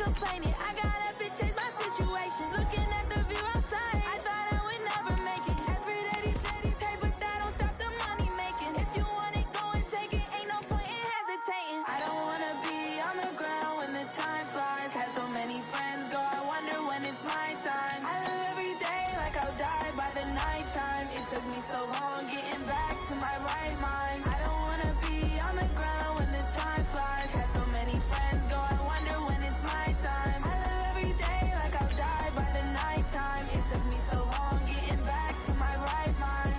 complaining. I gotta bitch change my situation. Looking at the view outside, I thought I would never make it. Every day these pay, but that don't stop the money making. If you want it, go and take it. Ain't no point in hesitating. I don't wanna be on the ground when the time flies. Had so many friends go, I wonder when it's my time. I live every day like I'll die by the nighttime. It took me so long getting back to my right mind. I don't wanna be on the ground when the time flies. Had so many friends go, I wonder when it's my time. I live every day like I'll die by the nighttime. It took me so long getting back to my right mind.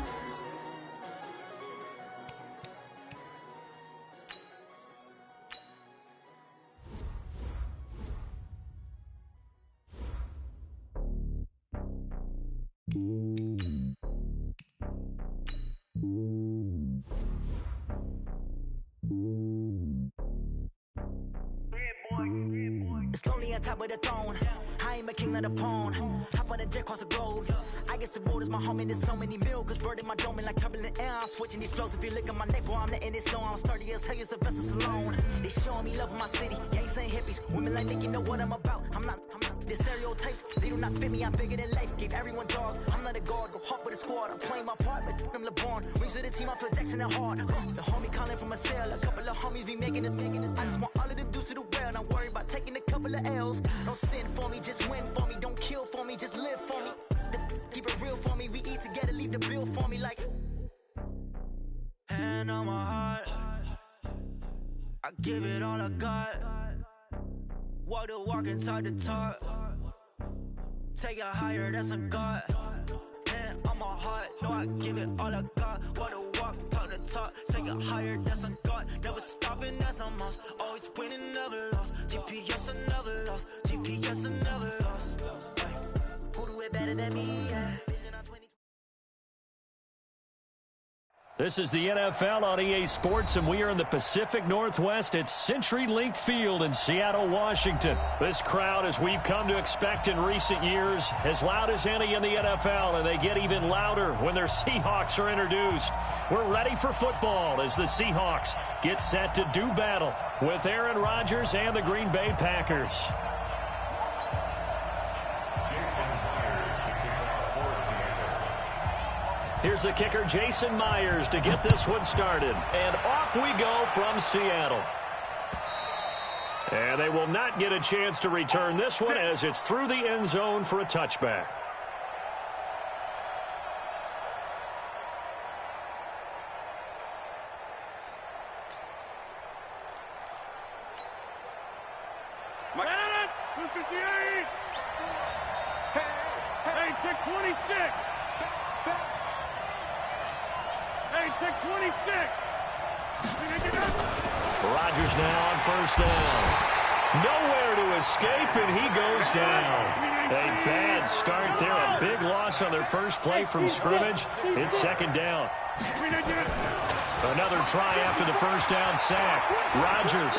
It's lonely on top of the throne. I ain't a king of the pawn. Hop on a jet across the road. I guess the road is my home and there's so many mil. Cause bird in my dome and like turbulent air. I'm switching these flows. If you look at my neck, boy, I'm letting it slow. I'm sturdy as hell as a vessel alone. They showing me love in my city. Gangs saying hippies. Women like Nick, you know what I'm about. I'm not. The stereotypes, they do not fit me. I'm bigger than life. Gave everyone jobs. I'm not a guard. Go hard with a squad. I'm playing my part, but I'm LeBron. Rings of the team, I feel Jackson and hard. The homie calling from a cell. A couple of homies be making it. I just want all of them dudes to the well. Not worry about taking a couple of L's. Don't sin for me, just win for me. Don't kill for me, just live for me. Keep it real for me. We eat together, leave the bill for me like. Hand on my heart, I give it all I got. Walk the walk and talk the talk. Take it higher, that's some God. Hand on my heart, no, I give it all I got. Walk the walk, talk the talk. Take it higher, that's some God. Never stopping, that's a must. Always winning, never lost. GPS, I never lost. GPS, I never lost. Who do it better than me? Yeah. This is the NFL on EA Sports, and we are in the Pacific Northwest at CenturyLink Field in Seattle, Washington. This crowd, as we've come to expect in recent years, as loud as any in the NFL, and they get even louder when their Seahawks are introduced. We're ready for football as the Seahawks get set to do battle with Aaron Rodgers and the Green Bay Packers. Here's the kicker, Jason Myers, to get this one started. And off we go from Seattle. And they will not get a chance to return this one as it's through the end zone for a touchback. Hey, check 26. Hey, check 26. Rodgers now on first down. Nowhere to escape, and he goes down. A bad start there. A big loss on their first play from scrimmage. It's second down. Another try after the first down sack. Rodgers.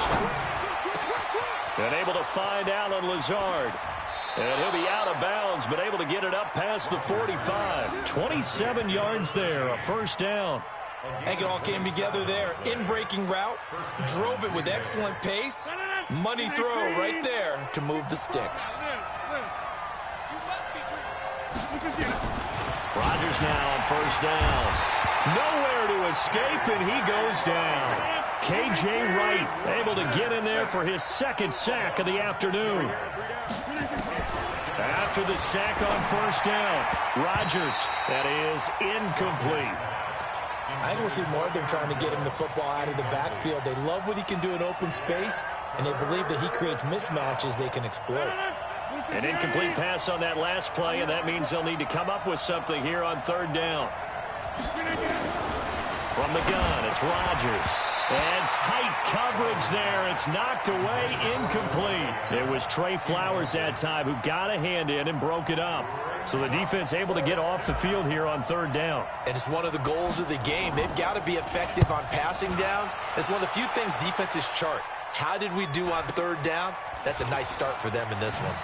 And able to find Alan Lazard. And he'll be out of bounds, but able to get it up past the 45. 27 yards there, a first down. I think it all came together there. In-breaking route, drove it with excellent pace. Money throw right there to move the sticks. Rodgers now on first down. Nowhere to escape, and he goes down. K.J. Wright able to get in there for his second sack of the afternoon. After the sack on first down, Rodgers, that is incomplete. I think we'll see more of them trying to get him the football out of the backfield. They love what he can do in open space, and they believe that he creates mismatches they can exploit. An incomplete pass on that last play, and that means they'll need to come up with something here on third down. From the gun, it's Rodgers. And tight coverage there. It's knocked away, incomplete. It was Trey Flowers that time who got a hand in and broke it up. So the defense able to get off the field here on third down. And it's one of the goals of the game. They've got to be effective on passing downs. It's one of the few things defenses chart. How did we do on third down? That's a nice start for them in this one.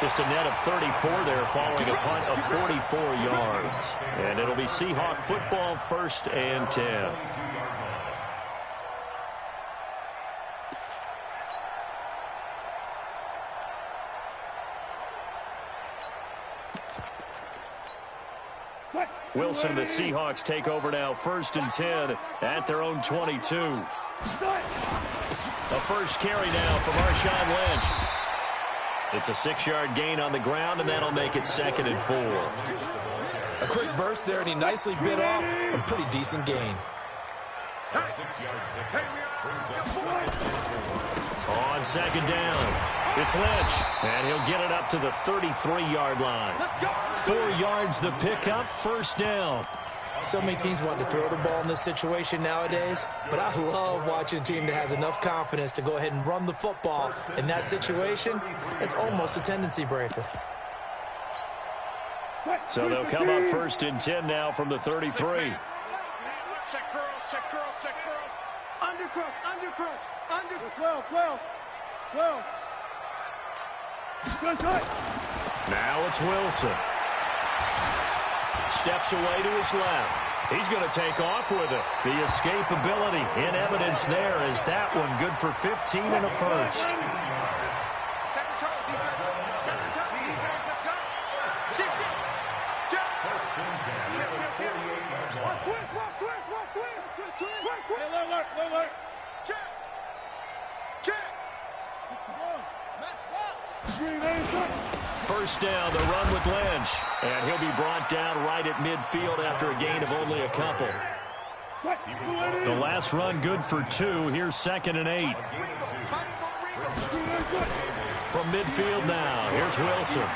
Just a net of 34 there following a punt of 44 yards. And it'll be Seahawk football, 1st and 10. Wilson and the Seahawks take over now, 1st and 10 at their own 22. A first carry now from Marshawn Lynch. It's a 6-yard gain on the ground, and that'll make it 2nd and 4. A quick burst there, and he nicely bit off a pretty decent gain. On 2nd down, it's Lynch, and he'll get it up to the 33-yard line. 4 yards the pickup, 1st down. So many teams want to throw the ball in this situation nowadays, but I love watching a team that has enough confidence to go ahead and run the football. In that situation, it's almost a tendency breaker. So they'll come up 1st and 10 now from the 33. Check curls, check curls, check curls. Undercross, undercross, under 12. Now it's Wilson. Steps away to his left. He's going to take off with it. The escapability in evidence there is that one good for 15 and a first. Set the tone, defense. Set the tone, defense. Let's go. Shift. Check. Watch twist. Alert. Check. First down, the run with Lynch. And he'll be brought down right at midfield after a gain of only a couple. The last run good for 2. Here's 2nd and 8. From midfield now, here's Wilson.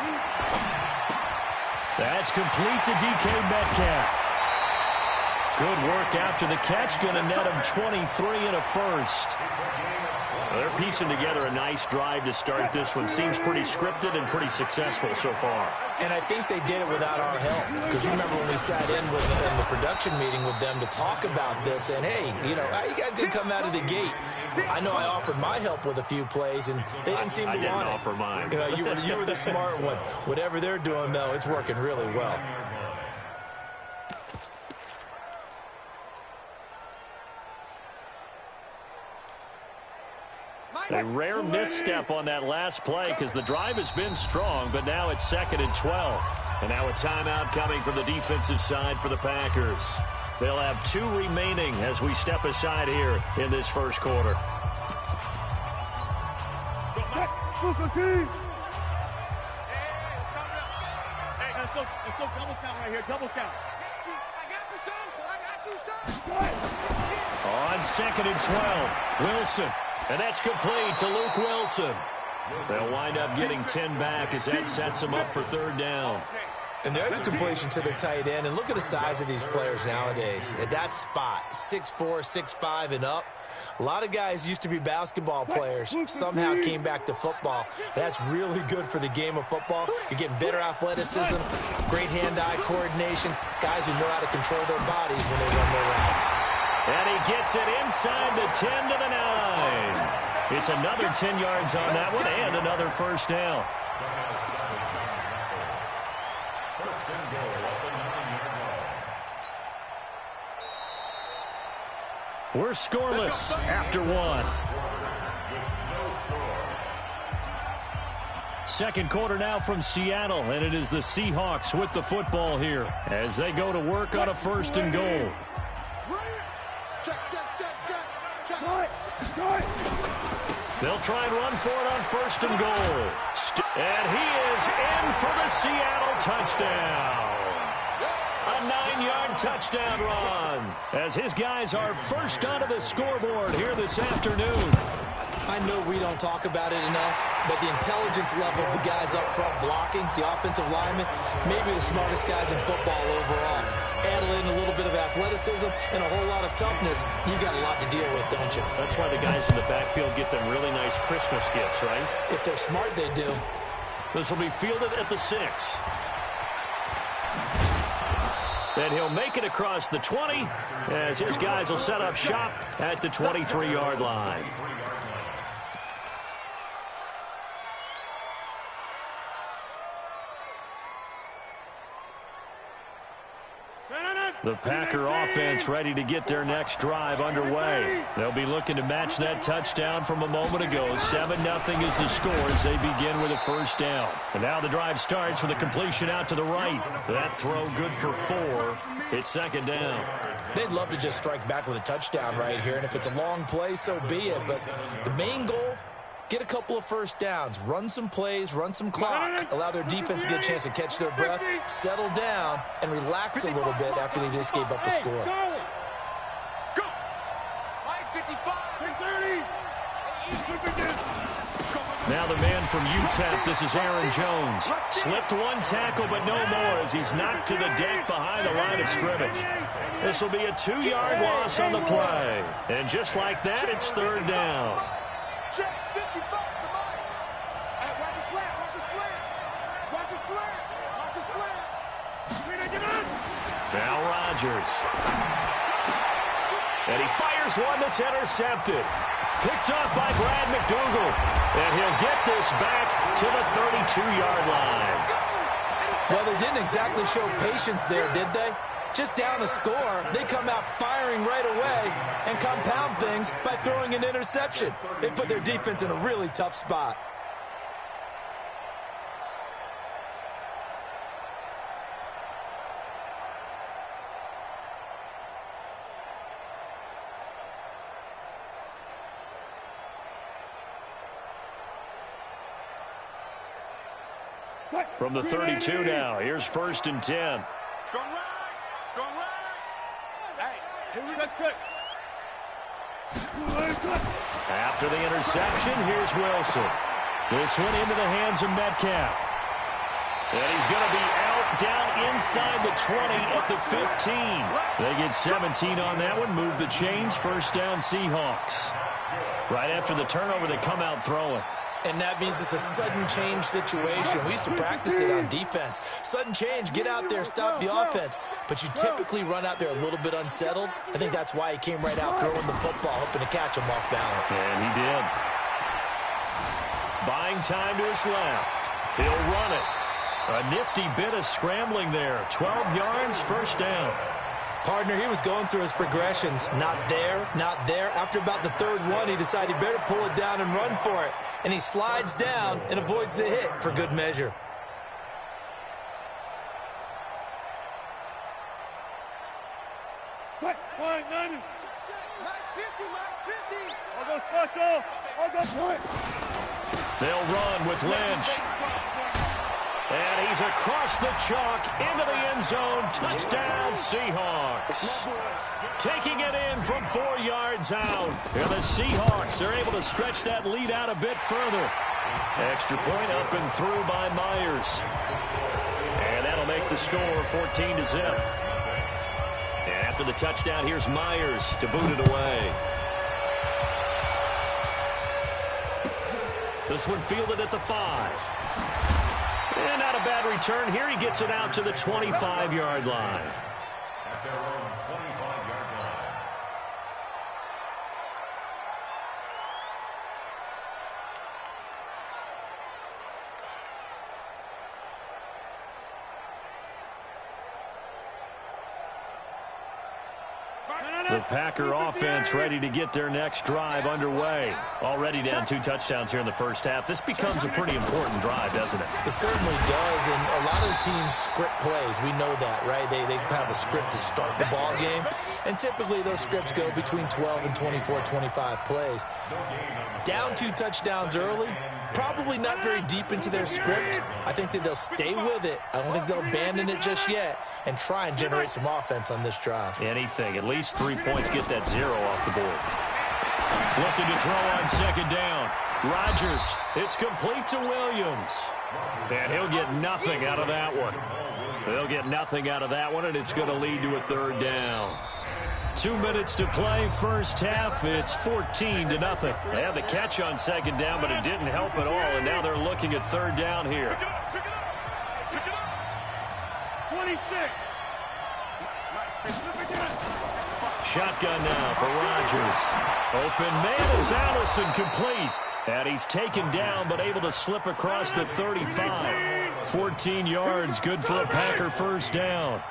That's complete to DK Metcalf. Good work after the catch. Going to net him 23 and a first. They're piecing together a nice drive to start this one. Seems pretty scripted and pretty successful so far. And I think they did it without our help. Because you remember when we sat in the production meeting with them to talk about this. And, hey, you know, how you guys going to come out of the gate? I know I offered my help with a few plays, and they didn't seem to want it. I didn't offer mine. You were the smart one. Whatever they're doing, though, it's working really well. A rare misstep on that last play because the drive has been strong, but now it's 2nd and 12. And now a timeout coming from the defensive side for the Packers. They'll have 2 remaining as we step aside here in this first quarter. Hey, let's go double count right here, double count. I got you, son. On 2nd and 12, Wilson. And that's complete to Luke Wilson. They'll wind up getting 10 back as that sets them up for 3rd down. And there's a completion to the tight end. And look at the size of these players nowadays. At that spot, 6'4", 6'5", and up. A lot of guys used to be basketball players, somehow came back to football. That's really good for the game of football. You're getting better athleticism, great hand-eye coordination, guys who know how to control their bodies when they run their routes. And he gets it inside the 10 to the 9. It's another 10 yards on that one and another first down. We're scoreless after 1. Second quarter now from Seattle, and it is the Seahawks with the football here as they go to work on a 1st and goal. They'll try and run for it on 1st and goal. And he is in for the Seattle touchdown. A 9-yard touchdown run as his guys are first onto the scoreboard here this afternoon. I know we don't talk about it enough, but the intelligence level of the guys up front blocking, the offensive linemen, maybe the smartest guys in football overall. Add in a little bit of athleticism and a whole lot of toughness, you got a lot to deal with, don't you? That's why the guys in the backfield get them really nice Christmas gifts, right? If they're smart, they do. This will be fielded at the 6. And he'll make it across the 20 as his guys will set up shop at the 23-yard line. The Packer offense ready to get their next drive underway. They'll be looking to match that touchdown from a moment ago. 7-0 is the score as they begin with a first down. And now the drive starts with a completion out to the right. That throw good for 4. It's second down. They'd love to just strike back with a touchdown right here, and if it's a long play, so be it. But the main goal, get a couple of first downs, run some plays, run some clock, allow their defense to get a chance to catch their breath, settle down, and relax a little bit after they just gave up a score. Go! 5:55. 30. Now the man from UTEP, this is Aaron Jones. Slipped one tackle, but no more as he's knocked to the deck behind the line of scrimmage. This will be a 2-yard loss on the play. And just like that, it's third down. Check 55 to Mike. Hey, watch the slant, watch the slant. Watch the slant, watch the slant. Now Rodgers. And he fires one that's intercepted. Picked off by Brad McDougal. And he'll get this back to the 32-yard line. Well, they didn't exactly show patience there, did they? Just down a score, they come out firing right away and compound things by throwing an interception. They put their defense in a really tough spot. From the 32 now, here's 1st and 10. Strong right, strong right. Hey, here we go. After the interception, here's Wilson. This one into the hands of Metcalf. And he's going to be out down inside the 20 at the 15. They get 17 on that one, move the chains, first down Seahawks. Right after the turnover, they come out throwing. And that means it's a sudden change situation. We used to practice it on defense. Sudden change, get out there, stop the offense. But you typically run out there a little bit unsettled. I think that's why he came right out throwing the football, hoping to catch him off balance. And he did. Buying time to his left. He'll run it. A nifty bit of scrambling there. 12 yards, first down. Partner, he was going through his progressions. Not there, not there. After about the third one, he decided he better pull it down and run for it. And he slides down and avoids the hit for good measure. Mike 90. Mike 50, Mike 50. I'll go special. I'll go point. They'll run with Lynch. And he's across the chalk into the end zone. Touchdown, Seahawks. Taking it in from 4 yards out. And the Seahawks are able to stretch that lead out a bit further. Extra point up and through by Myers. And that'll make the score 14-0. And after the touchdown, here's Myers to boot it away. This one fielded at the 5. And not a bad return here. He gets it out to the 25-yard line. The Packer offense ready to get their next drive underway. Already down 2 touchdowns here in the first half. This becomes a pretty important drive, doesn't it? It certainly does, and a lot of the teams script plays. We know that, right? They have a script to start the ball game, and typically those scripts go between 12 and 24, 25 plays. Down 2 touchdowns early, probably not very deep into their script. I think that they'll stay with it. I don't think they'll abandon it just yet and try and generate some offense on this drive. Anything. At least 3 points, get that 0 off the board. Looking to throw on second down. Rodgers. It's complete to Williams. And he'll get nothing out of that one. They'll get nothing out of that one, and it's going to lead to a third down. 2 minutes to play, first half. It's 14-0. They had the catch on second down, but it didn't help at all, and now they're looking at third down here. 26. Shotgun now for Rodgers. Open man is Allison, complete. And he's taken down, but able to slip across the 35. 14 yards, good for a Packer first down.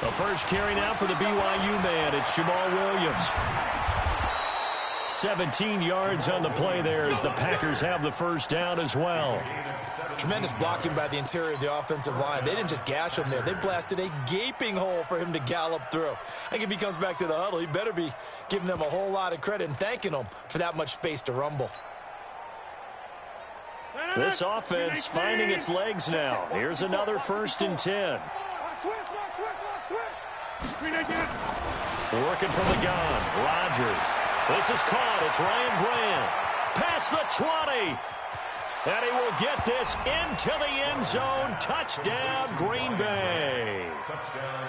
The first carry now for the BYU man. It's Jamal Williams. 17 yards on the play there as the Packers have the first down as well. Tremendous blocking by the interior of the offensive line. They didn't just gash him there. They blasted a gaping hole for him to gallop through. I think if he comes back to the huddle, he better be giving them a whole lot of credit and thanking them for that much space to rumble. This offense finding its legs now. Here's another 1st and 10. Working from the gun. Rodgers. This is caught. It's Ryan Grant. Past the 20. And he will get this into the end zone. Touchdown, Green Bay.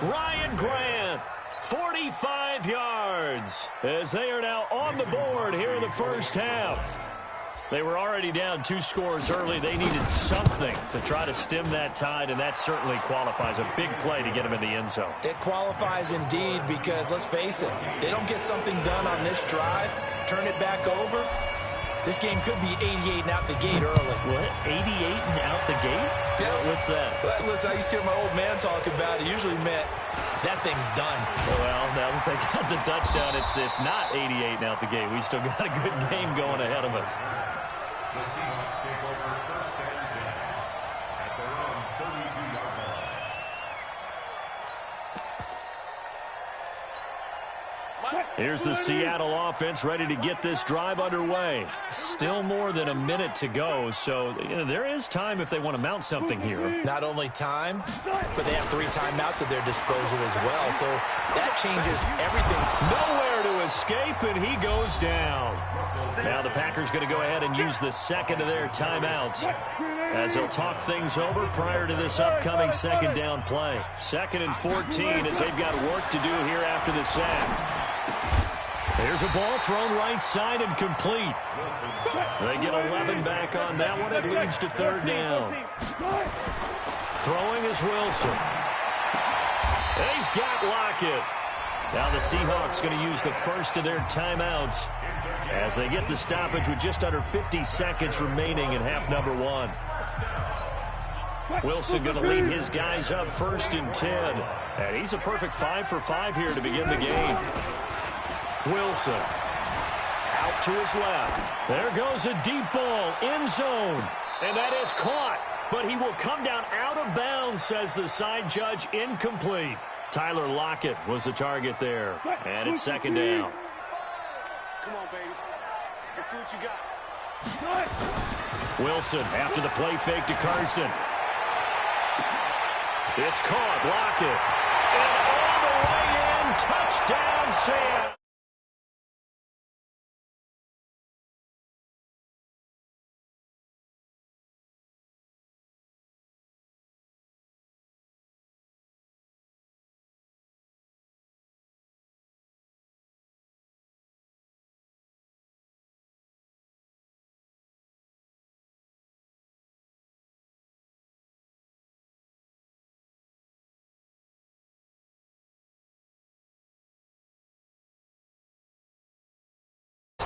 Ryan Grant, 45 yards, as they are now on the board here in the first half. They were already down 2 scores early. They needed something to try to stem that tide, and that certainly qualifies. A big play to get them in the end zone. It qualifies indeed because, let's face it, they don't get something done on this drive, turn it back over. This game could be 88 and out the gate early. What? 88 and out the gate? Yeah. What's that? Well, listen, I used to hear my old man talk about it. Usually meant that thing's done. Well, now that they got the touchdown, it's not 88 and out the gate. We still got a good game going ahead of us. The Seahawks take over 1st and 10 at their own 32-yard line. Here's the Seattle offense ready to get this drive underway. Still more than a minute to go, so there is time if they want to mount something here. Not only time, but they have 3 timeouts at their disposal as well, so that changes everything. Nowhere to escape, and he goes down. Now the Packers going to go ahead and use the second of their timeouts as they'll talk things over prior to this upcoming 2nd down play. 2nd and 14 as they've got work to do here after the sack. There's a ball thrown right side and complete. They get 11 back on that one. It leads to 3rd down. Throwing is Wilson. And he's got Lockett. Now the Seahawks going to use the first of their timeouts as they get the stoppage with just under 50 seconds remaining in half number 1. Wilson going to lead his guys up 1st and 10. And he's a perfect 5 for 5 here to begin the game. Wilson out to his left. There goes a deep ball, end zone. And that is caught. But he will come down out of bounds, says the side judge, incomplete. Tyler Lockett was the target there. And it's 2nd down. Come on, baby. Let's see what you got. Wilson after the play fake to Carson. It's caught. Lockett. And all the way in. Touchdown, Sam.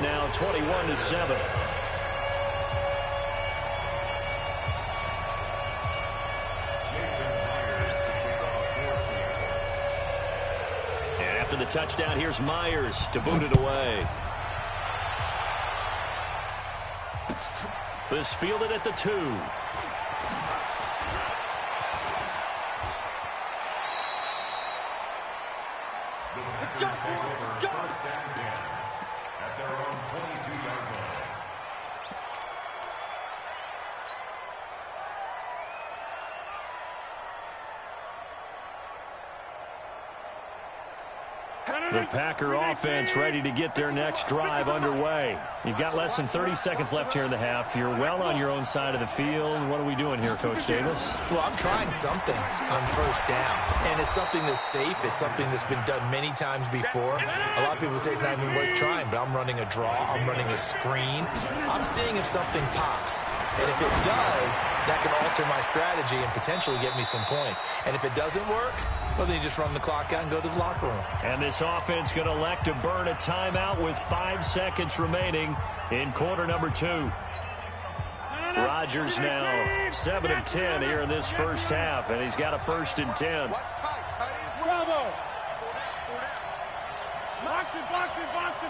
Now 21-7. And after the touchdown, here's Myers to boot it away. This fielded at the 2. Let's go. Let's go. At their own 22-yard line. The Packer offense ready to get their next drive underway. You've got less than 30 seconds left here in the half. You're well on your own side of the field. What are we doing here, Coach Davis? Well, I'm trying something on 1st down, and it's something that's safe. It's something that's been done many times before. A lot of people say it's not even worth trying, but I'm running a draw. I'm running a screen. I'm seeing if something pops. And if it does, that can alter my strategy and potentially get me some points. And if it doesn't work, well, then you just run the clock out and go to the locker room. And this offense going to elect to burn a timeout with 5 seconds remaining in quarter number 2. Rodgers now 7 of 10 here in this first half, and he's got a 1st and 10. Watch tight. Tight is Bravo.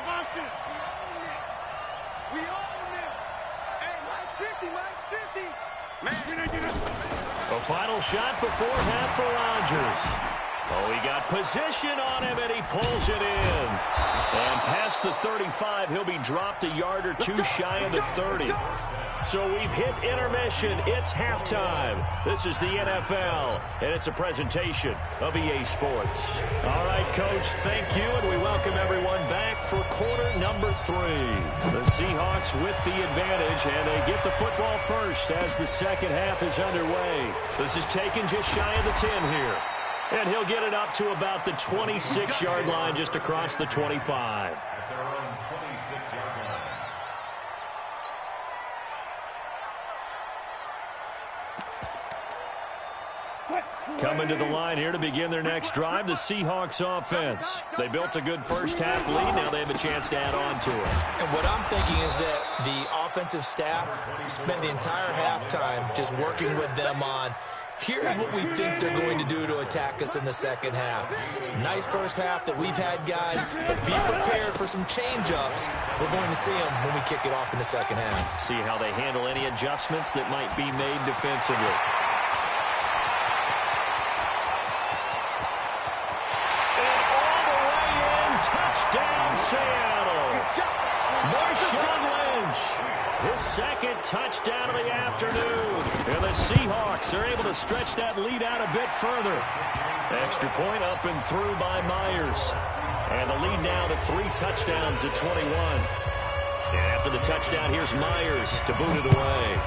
Boxing. We own it. Hey, Mike's 50, Mike's 50. Man, a final shot before half for Rodgers. Oh, he got position on him, and he pulls it in. And past the 35, he'll be dropped a yard or two shy of the 30. So we've hit intermission. It's halftime. This is the NFL, and it's a presentation of EA Sports. All right, Coach, thank you, and we welcome everyone back for quarter number 3. The Seahawks with the advantage, and they get the football first as the second half is underway. This is taken just shy of the 10 here. And he'll get it up to about the 26-yard line, just across the 25. Coming to the line here to begin their next drive, the Seahawks offense. They built a good first-half lead. Now they have a chance to add on to it. And what I'm thinking is that the offensive staff spent the entire halftime just working with them on, here's what we think they're going to do to attack us in the second half. Nice first half that we've had, guys, but be prepared for some change-ups. We're going to see them when we kick it off in the second half. See how they handle any adjustments that might be made defensively. Touchdown, Seattle. Marshawn Lynch, his second touchdown of the afternoon. And the Seahawks are able to stretch that lead out a bit further. Extra point up and through by Myers. And the lead now to 3 touchdowns at 21. And after the touchdown, here's Myers to boot it away.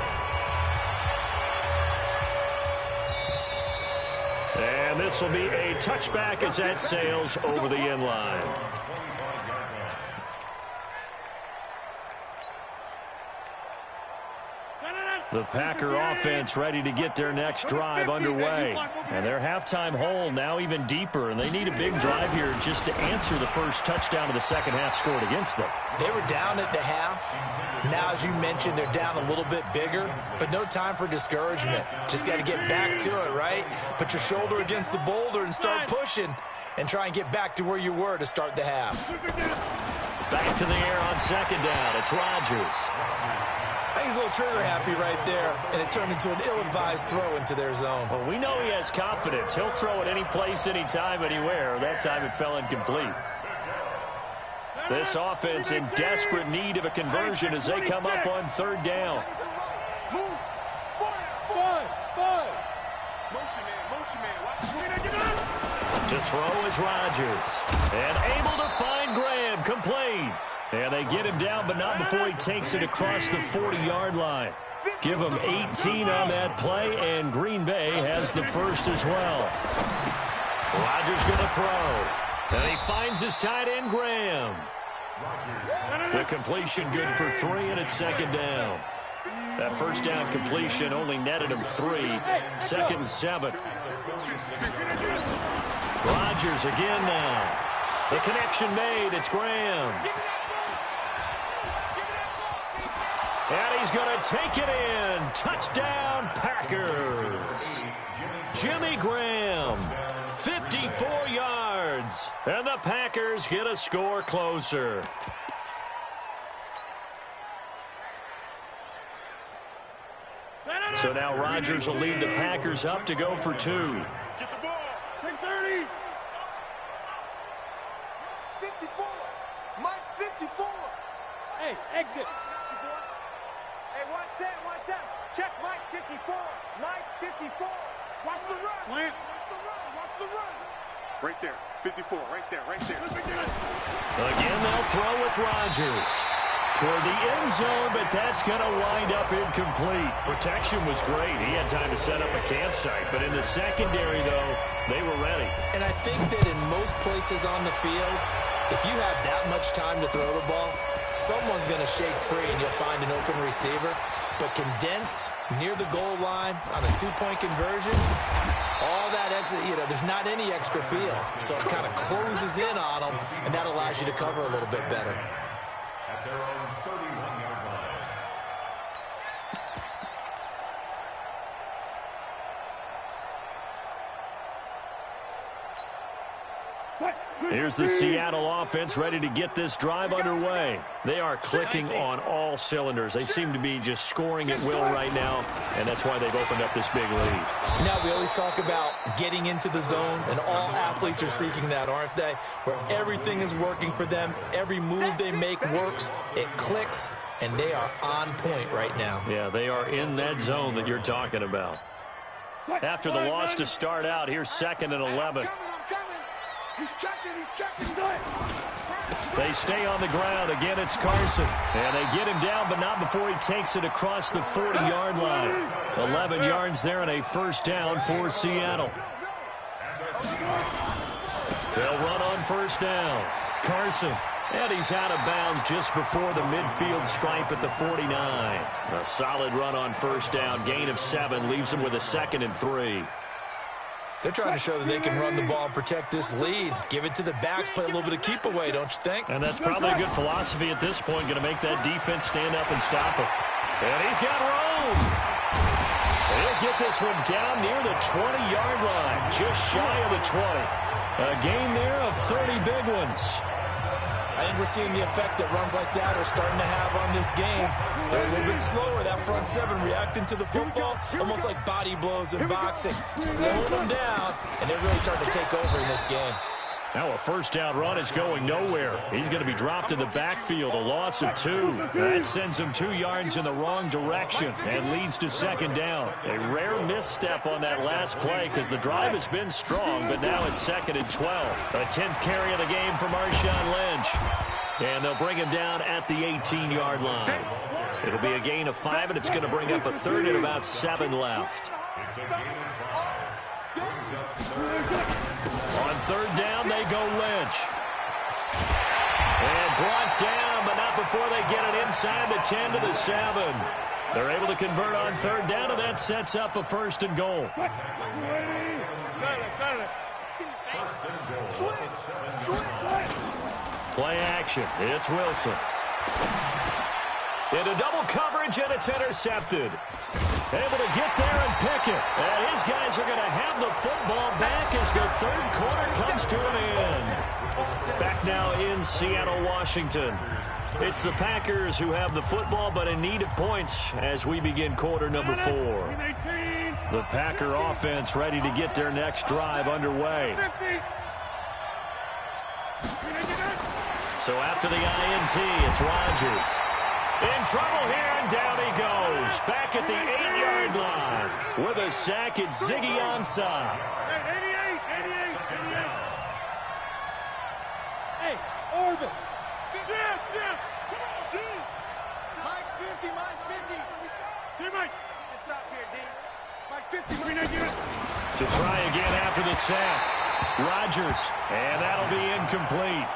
And this will be a touchback as that sails over the end line. The Packer offense ready to get their next drive underway. And their halftime hole now even deeper, and they need a big drive here just to answer the first touchdown of the second half scored against them. They were down at the half. Now, as you mentioned, they're down a little bit bigger, but no time for discouragement. Just got to get back to it, right? Put your shoulder against the boulder and start pushing and try and get back to where you were to start the half. Back to the air on second down. It's Rodgers. I think he's a little trigger happy right there, and it turned into an ill-advised throw into their zone. Well, we know he has confidence. He'll throw it any place, anytime, anywhere. That time it fell incomplete. This offense in desperate need of a conversion as they come up on third down. To throw is Rodgers. And able to find Graham, complete. And they get him down, but not before he takes it across the 40-yard line. Give him 18 on that play, and Green Bay has the first as well. Rodgers going to throw. And he finds his tight end, Graham. The completion good for 3, and it's second down. That first down completion only netted him 3. Second and 7. Rodgers again now. The connection made. It's Graham. And he's going to take it in. Touchdown, Packers. Jimmy Graham, 54 yards. And the Packers get a score closer. So now Rodgers will lead the Packers up to go for 2. Get the ball. 30. 54. Mike 54. Hey, exit. Hey, one set. Check Mike 54. Mike 54. Watch the run. Plant. Watch the run. Right there. 54. Right there. Again, they'll throw with Rodgers. Toward the end zone, but that's going to wind up incomplete. Protection was great. He had time to set up a campsite. But in the secondary, though, they were ready. And I think that in most places on the field, if you have that much time to throw the ball, someone's going to shake free and you'll find an open receiver. But condensed near the goal line on a 2-point conversion, all that exit, there's not any extra field. So it kind of closes in on them, and that allows you to cover a little bit better. Here's the Seattle offense ready to get this drive underway. They are clicking on all cylinders. They seem to be just scoring at will right now, and that's why they've opened up this big lead. Now, we always talk about getting into the zone, and all athletes are seeking that, aren't they? Where everything is working for them. Every move they make works. It clicks, and they are on point right now. Yeah, they are in that zone that you're talking about. After the loss to start out, here's 2nd and 11. He's checking. They stay on the ground. Again, it's Carson. And they get him down, but not before he takes it across the 40-yard line. 11 yards there and a first down for Seattle. They'll run on first down. Carson. And he's out of bounds just before the midfield stripe at the 49. A solid run on first down. Gain of 7 leaves him with a 2nd and 3. They're trying to show that they can run the ball and protect this lead. Give it to the backs, play a little bit of keep away, don't you think? And that's probably a good philosophy at this point. Going to make that defense stand up and stop him. And he's got room. He'll get this one down near the 20-yard line, just shy of the 20. A gain there of 30 big ones. I think we're seeing the effect that runs like that are starting to have on this game. They're a little bit slower, that front 7, reacting to the football, almost like body blows in boxing. Slowing them down, and they're really starting to take over in this game. Now a first down run is going nowhere. He's going to be dropped in the backfield, a loss of 2. That sends him 2 yards in the wrong direction and leads to 2nd down. A rare misstep on that last play because the drive has been strong, but now it's 2nd and 12. A 10th carry of the game for Marshawn Lynch. And they'll bring him down at the 18-yard line. It'll be a gain of 5, and it's going to bring up a 3rd and about 7 left. On 3rd down, they go Lynch. And brought down, but not before they get it inside the 10 to the 7. They're able to convert on 3rd down, and that sets up a 1st and goal. Play action. It's Wilson. Into double coverage, and it's intercepted. Able to get there and pick it. And his guys are going to have the football back as the 3rd quarter comes to an end. Back now in Seattle, Washington. It's the Packers who have the football, but in need of points as we begin quarter number 4. The Packer offense ready to get their next drive underway. So after the INT, it's Rodgers. In trouble here, and down he goes. Back at the 8-yard line. With a sack, it's Ziggy Ansah. 88. Hey, Orvin. Yeah. Come on, D. Mike's 50. Hey, Mike. Stop here, D. Mike's 50. To try again after the sack. Rodgers, and that'll be incomplete.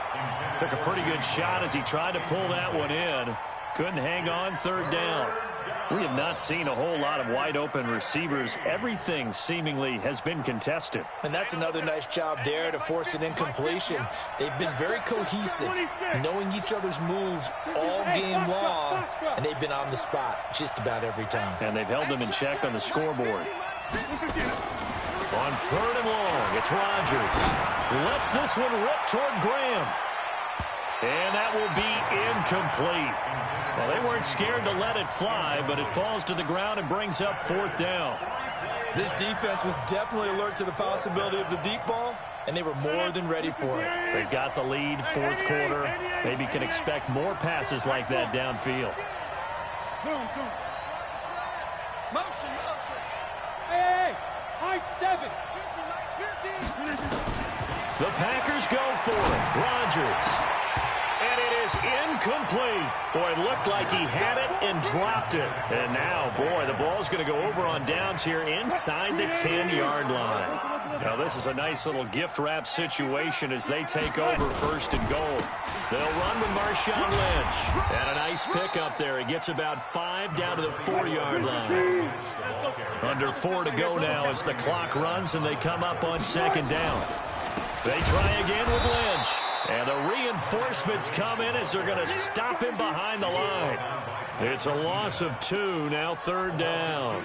Took a pretty good shot as he tried to pull that one in. Couldn't hang on 3rd down. We have not seen a whole lot of wide-open receivers. Everything seemingly has been contested. And that's another nice job there to force an incompletion. They've been very cohesive, knowing each other's moves all game long, and they've been on the spot just about every time. And they've held them in check on the scoreboard. On 3rd and long, it's Rodgers. Lets this one rip toward Graham. And that will be incomplete. Well, they weren't scared to let it fly, but it falls to the ground and brings up 4th down. This defense was definitely alert to the possibility of the deep ball, and they were more than ready for it. They've got the lead, 4th quarter. Maybe can expect more passes like that downfield. Motion. Hey, high 7. The Packers go for it. Rodgers. And it is incomplete. Boy, it looked like he had it and dropped it. And now, boy, the ball's going to go over on downs here inside the 10-yard line. Now, this is a nice little gift wrap situation as they take over 1st and goal. They'll run with Marshawn Lynch. And a nice pick up there. He gets about 5 down to the 4-yard line. Under 4 to go now as the clock runs and they come up on 2nd down. They try again with Lynch. And the reinforcements come in as they're going to stop him behind the line. It's a loss of 2, now 3rd down.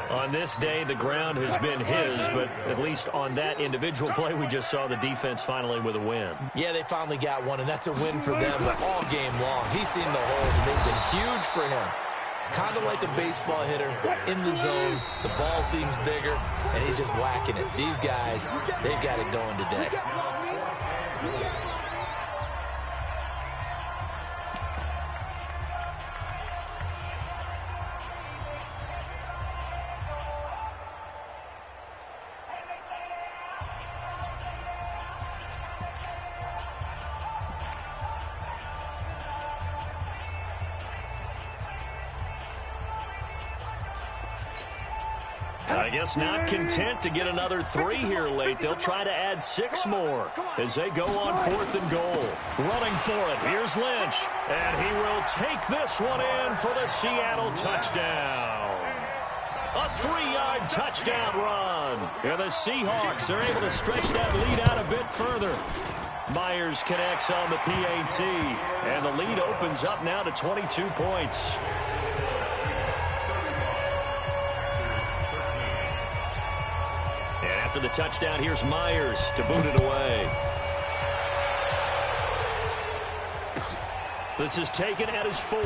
On this day, the ground has been his, but at least on that individual play, we just saw the defense finally with a win. Yeah, they finally got one, and that's a win for them, but all game long, he's seen the holes, and they've been huge for him. Kind of like a baseball hitter in the zone. The ball seems bigger, and he's just whacking it. These guys, they've got it going today. I guess not content to get another 3 here late. They'll try to add 6 more as they go on 4th and goal. Running for it, here's Lynch. And he will take this one in for the Seattle touchdown. A 3-yard touchdown run. And the Seahawks are able to stretch that lead out a bit further. Myers connects on the PAT. And the lead opens up now to 22 points. After the touchdown, here's Myers to boot it away. This is taken at his 4.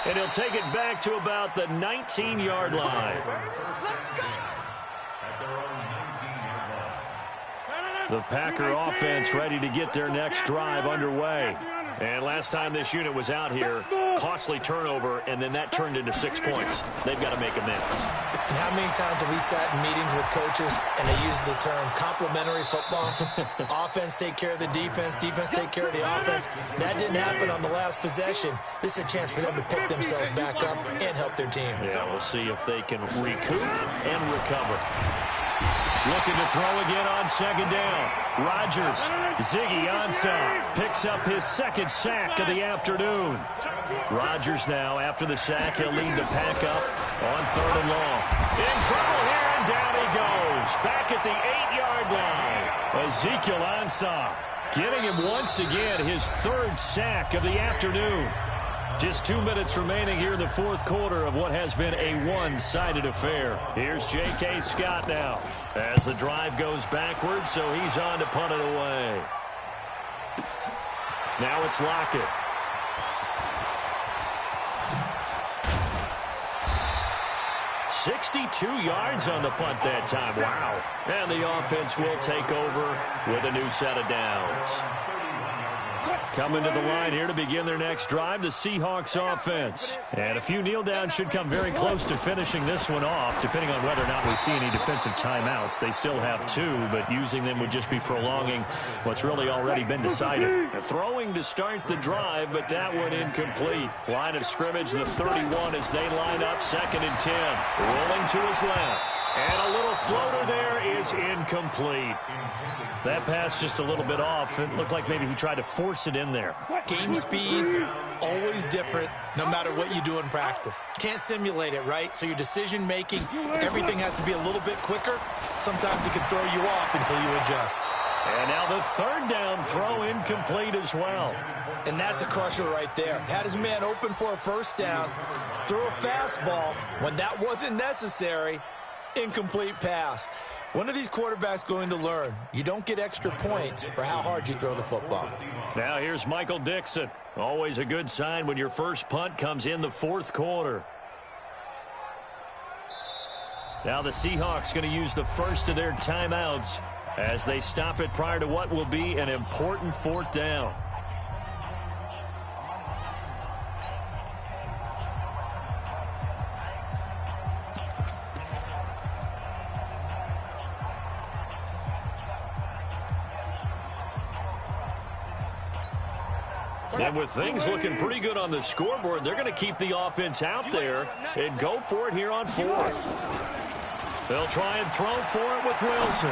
And he'll take it back to about the 19-yard line. The Packer offense ready to get their next drive underway. And last time this unit was out here, costly turnover, and then that turned into 6 points. They've got to make amends. And how many times have we sat in meetings with coaches and they use the term complementary football? Offense take care of the defense, defense take care of the offense. That didn't happen on the last possession. This is a chance for them to pick themselves back up and help their team. Yeah, we'll see if they can recoup and recover. Looking to throw again on 2nd down. Rodgers, Ziggy Ansah picks up his 2nd sack of the afternoon. Rodgers now, after the sack, he'll lead the pack up on 3rd and long. In trouble here, and down he goes. Back at the 8-yard line. Ezekiel Ansah getting him once again his 3rd sack of the afternoon. Just 2 minutes remaining here in the 4th quarter of what has been a one-sided affair. Here's J.K. Scott now as the drive goes backwards, so he's on to punt it away. Now it's Lockett. "62 yards on the punt that time. Wow. And the offense will take over with a new set of downs. Coming to the line here to begin their next drive, the Seahawks offense. And a few kneel downs should come very close to finishing this one off, depending on whether or not we see any defensive timeouts. They still have 2, but using them would just be prolonging what's really already been decided. Throwing to start the drive, but that one incomplete. Line of scrimmage, the 31 as they line up 2nd and 10. Rolling to his left. And a little floater there is incomplete. That pass just a little bit off. It looked like maybe he tried to force it in there. Game speed, always different, no matter what you do in practice. Can't simulate it, right? So your decision-making, everything has to be a little bit quicker. Sometimes it can throw you off until you adjust. And now the 3rd down throw incomplete as well. And that's a crusher right there. Had his man open for a 1st down, threw a fastball. When that wasn't necessary, incomplete pass. When are these quarterbacks going to learn? You don't get extra points for how hard you throw the football. Now here's Michael Dixon. Always a good sign when your first punt comes in the 4th quarter. Now the Seahawks going to use the first of their timeouts as they stop it prior to what will be an important 4th down. And with things looking pretty good on the scoreboard, they're going to keep the offense out there and go for it here on 4th. They'll try and throw for it with Wilson.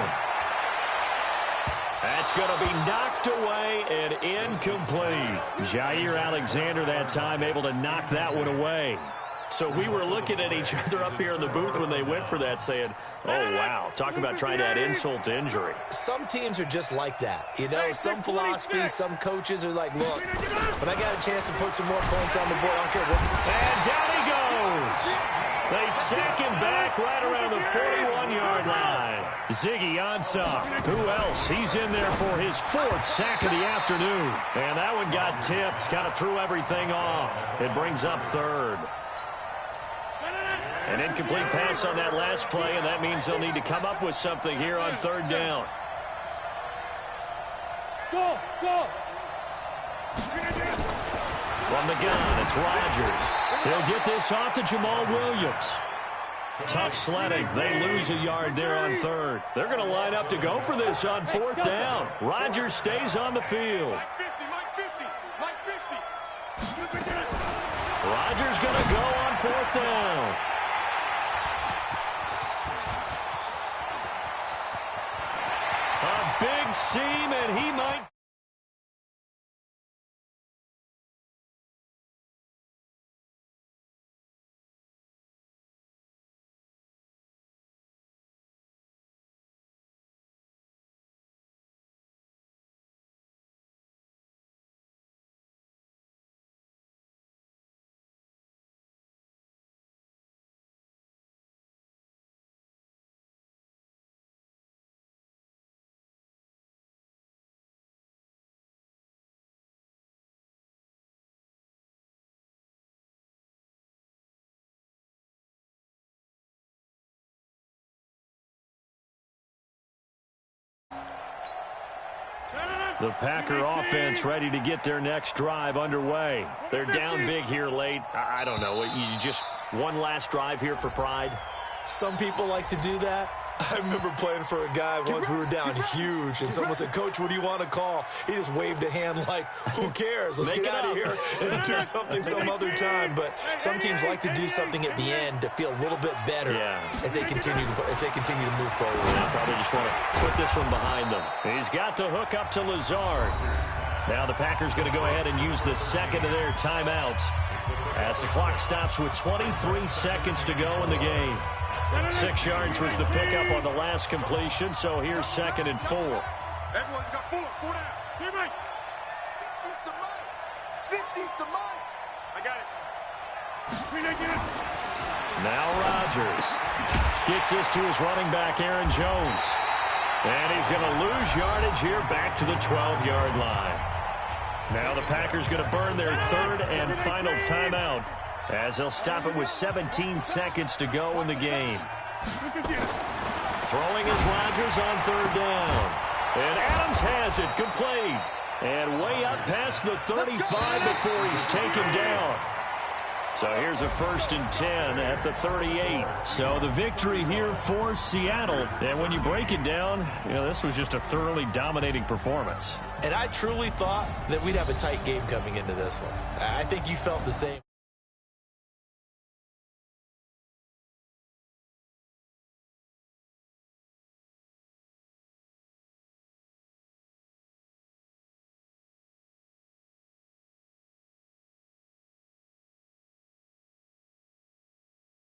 That's going to be knocked away and incomplete. Jair Alexander that time able to knock that one away. So we were looking at each other up here in the booth when they went for that saying, oh, wow, talk about trying to add insult to injury. Some teams are just like that. You know, some philosophies, some coaches are like, look, when I got a chance to put some more points on the board, I don't care what. And down he goes. They sack him back right around the 41-yard line. Ziggy Ansah. Who else? He's in there for his 4th sack of the afternoon. And that one got tipped. Kind of threw everything off. It brings up 3rd. An incomplete pass on that last play, and that means they'll need to come up with something here on 3rd down. Go, go. From the gun, it's Rodgers. He'll get this off to Jamal Williams. Tough sledding. They lose a yard there on 3rd. They're going to line up to go for this on 4th down. Rodgers stays on the field. Rodgers going to go on 4th down. A big seam, and he might... The Packer offense ready to get their next drive underway. They're down big here late. I don't know. You just one last drive here for pride? Some people like to do that. I remember playing for a guy once. We were down huge, and someone said, Coach, what do you want to call? He just waved a hand like, who cares? Let's get out of here and do something some other time. But some teams like to do something at the end to feel a little bit better as they continue to move forward. Yeah, probably just want to put this one behind them. He's got the hook up to Lazard. Now the Packers going to go ahead and use the second of their timeouts as the clock stops with 23 seconds to go in the game. 6 yards was the pickup on the last completion, so here's 2nd and 4. Everyone's got 4 down. Here, Mike. 50's the Mike. I got it. Now Rodgers gets this to his running back, Aaron Jones. And he's going to lose yardage here back to the 12-yard line. Now the Packers going to burn their 3rd and final timeout, as they'll stop it with 17 seconds to go in the game. Throwing is Rodgers on 3rd down. And Adams has it, complete. And way up past the 35 before he's taken down. So here's a 1st and 10 at the 38. So the victory here for Seattle. And when you break it down, you know, this was just a thoroughly dominating performance. And I truly thought that we'd have a tight game coming into this one. I think you felt the same.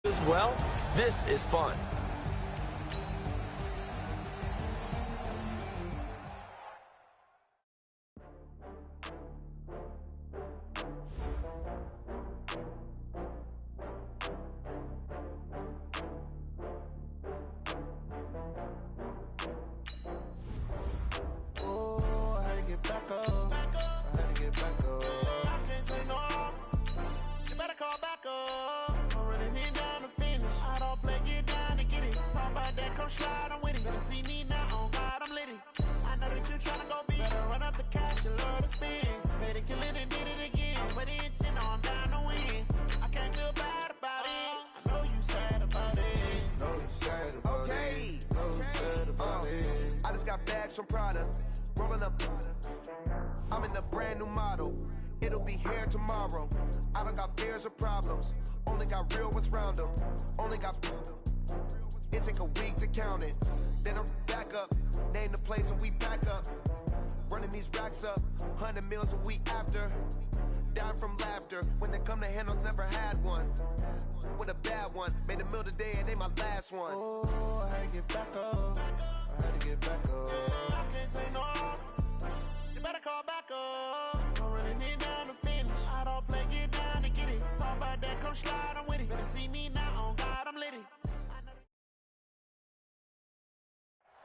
As well, this is fun. Oh, I had to get back up. I had to get back up. You better call back up. I don't play, get down to get it. Talk about that, come slide, I'm with it. Better see me now, on God, I'm litty. I know that you tryna go big. Better run up the cash, you love to spend. Better kill it and did it again. But the intent, no, I'm down to win. I can't feel bad about it. I know you sad about it. Know you sad about it. Know you sad about it. I just got bags from Prada. Rolling up. I'm in a brand new model. It'll be here tomorrow. I don't got fears or problems. Only got real ones round them. Only got... It take a week to count it. Then I'm back up. Name the place and we back up. Running these racks up. 100 meals a week after. dying from laughter. When they come to handles, never had one. With a bad one, made a meal today and they my last one. Oh, I had to get back up. I had to get back up. I can't take no loss. You better call back up. I'm running it down to finish. I don't play, get down to get it. Talk about that, come slide, I'm with it. Better see me now, on God, I'm litty.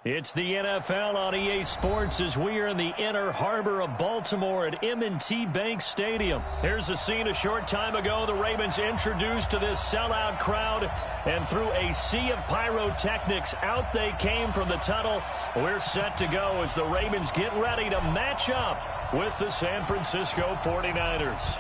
It's the NFL on EA Sports as we are in the inner harbor of Baltimore at M&T Bank Stadium. Here's a scene a short time ago. The Ravens introduced to this sellout crowd, and through a sea of pyrotechnics, out they came from the tunnel. We're set to go as the Ravens get ready to match up with the San Francisco 49ers.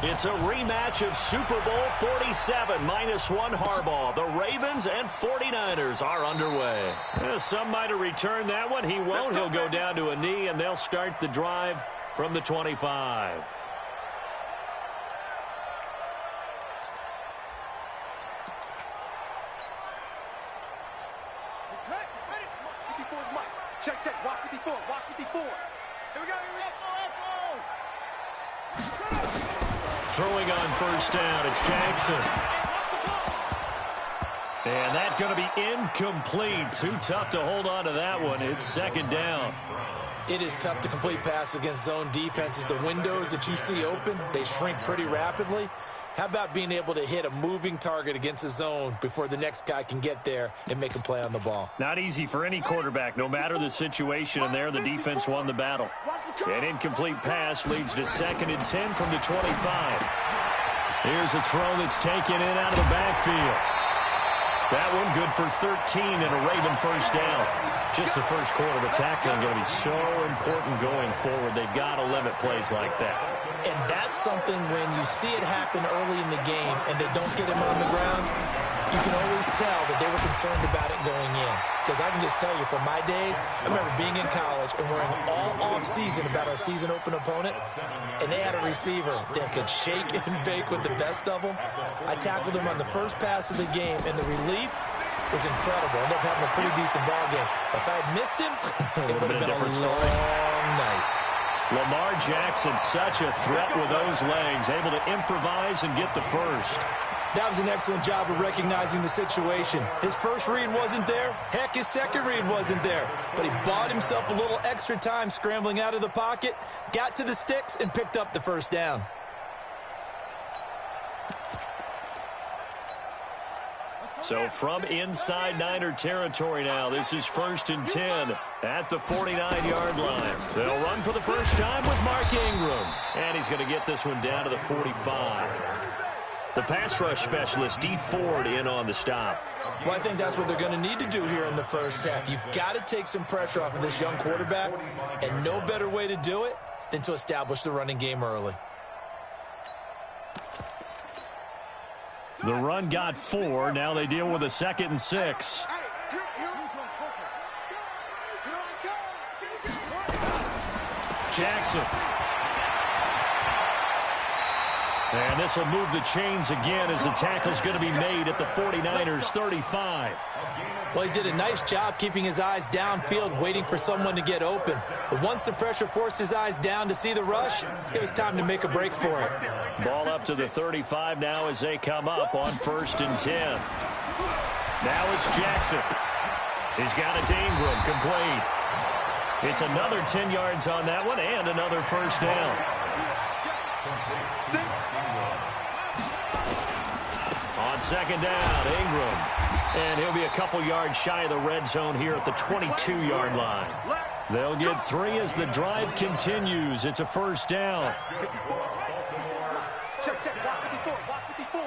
It's a rematch of Super Bowl 47 -1 Harbaugh. The Ravens and 49ers are underway. Some might have returned that one. He won't. He'll go down to a knee, and they'll start the drive from the 25. Check, check. Watch 54. Watch 54. Here we go. Throwing on first down, it's Jackson. And that's going to be incomplete. Too tough to hold on to that one. It's second down. It is tough to complete passes against zone defenses. The windows that you see open, they shrink pretty rapidly. How about being able to hit a moving target against a zone before the next guy can get there and make a play on the ball? Not easy for any quarterback, no matter the situation. And there, the defense won the battle. An incomplete pass leads to second and 10 from the 25. Here's a throw that's taken in out of the backfield. That one good for 13 and a Raven first down. Just the first quarter of tackling going to be so important going forward. They've got to limit plays like that. And that's something when you see it happen early in the game and they don't get him on the ground, you can always tell that they were concerned about it going in. Because I can just tell you, from my days, I remember being in college and worrying all off-season about our season open opponent, and they had a receiver that could shake and bake with the best of them. I tackled him on the first pass of the game, and the relief was incredible. Ended up having a pretty decent ball game. But if I had missed him, it would have been a long night. Lamar Jackson, such a threat with those legs, able to improvise and get the first. That was an excellent job of recognizing the situation. His first read wasn't there. Heck, his second read wasn't there. But he bought himself a little extra time scrambling out of the pocket, got to the sticks, and picked up the first down. So from inside Niner territory now, this is 1st and 10 at the 49-yard line. They'll run for the first time with Mark Ingram. And he's going to get this one down to the 45. The pass rush specialist, D. Ford, in on the stop. Well, I think that's what they're going to need to do here in the first half. You've got to take some pressure off of this young quarterback, and no better way to do it than to establish the running game early. The run got 4. Now they deal with a 2nd and 6. Jackson. And this will move the chains again as the tackle's going to be made at the 49ers 35. Well, he did a nice job keeping his eyes downfield, waiting for someone to get open. But once the pressure forced his eyes down to see the rush, it was time to make a break for it. Ball up to the 35 now as they come up on 1st and 10. Now it's Jackson. He's got it to Ingram, complete. It's another 10 yards on that one and another first down. On 2nd down, Ingram. And he'll be a couple yards shy of the red zone here at the 22-yard line. They'll get 3 as the drive continues. It's a first down. Check, check. Watch 54. Watch 54.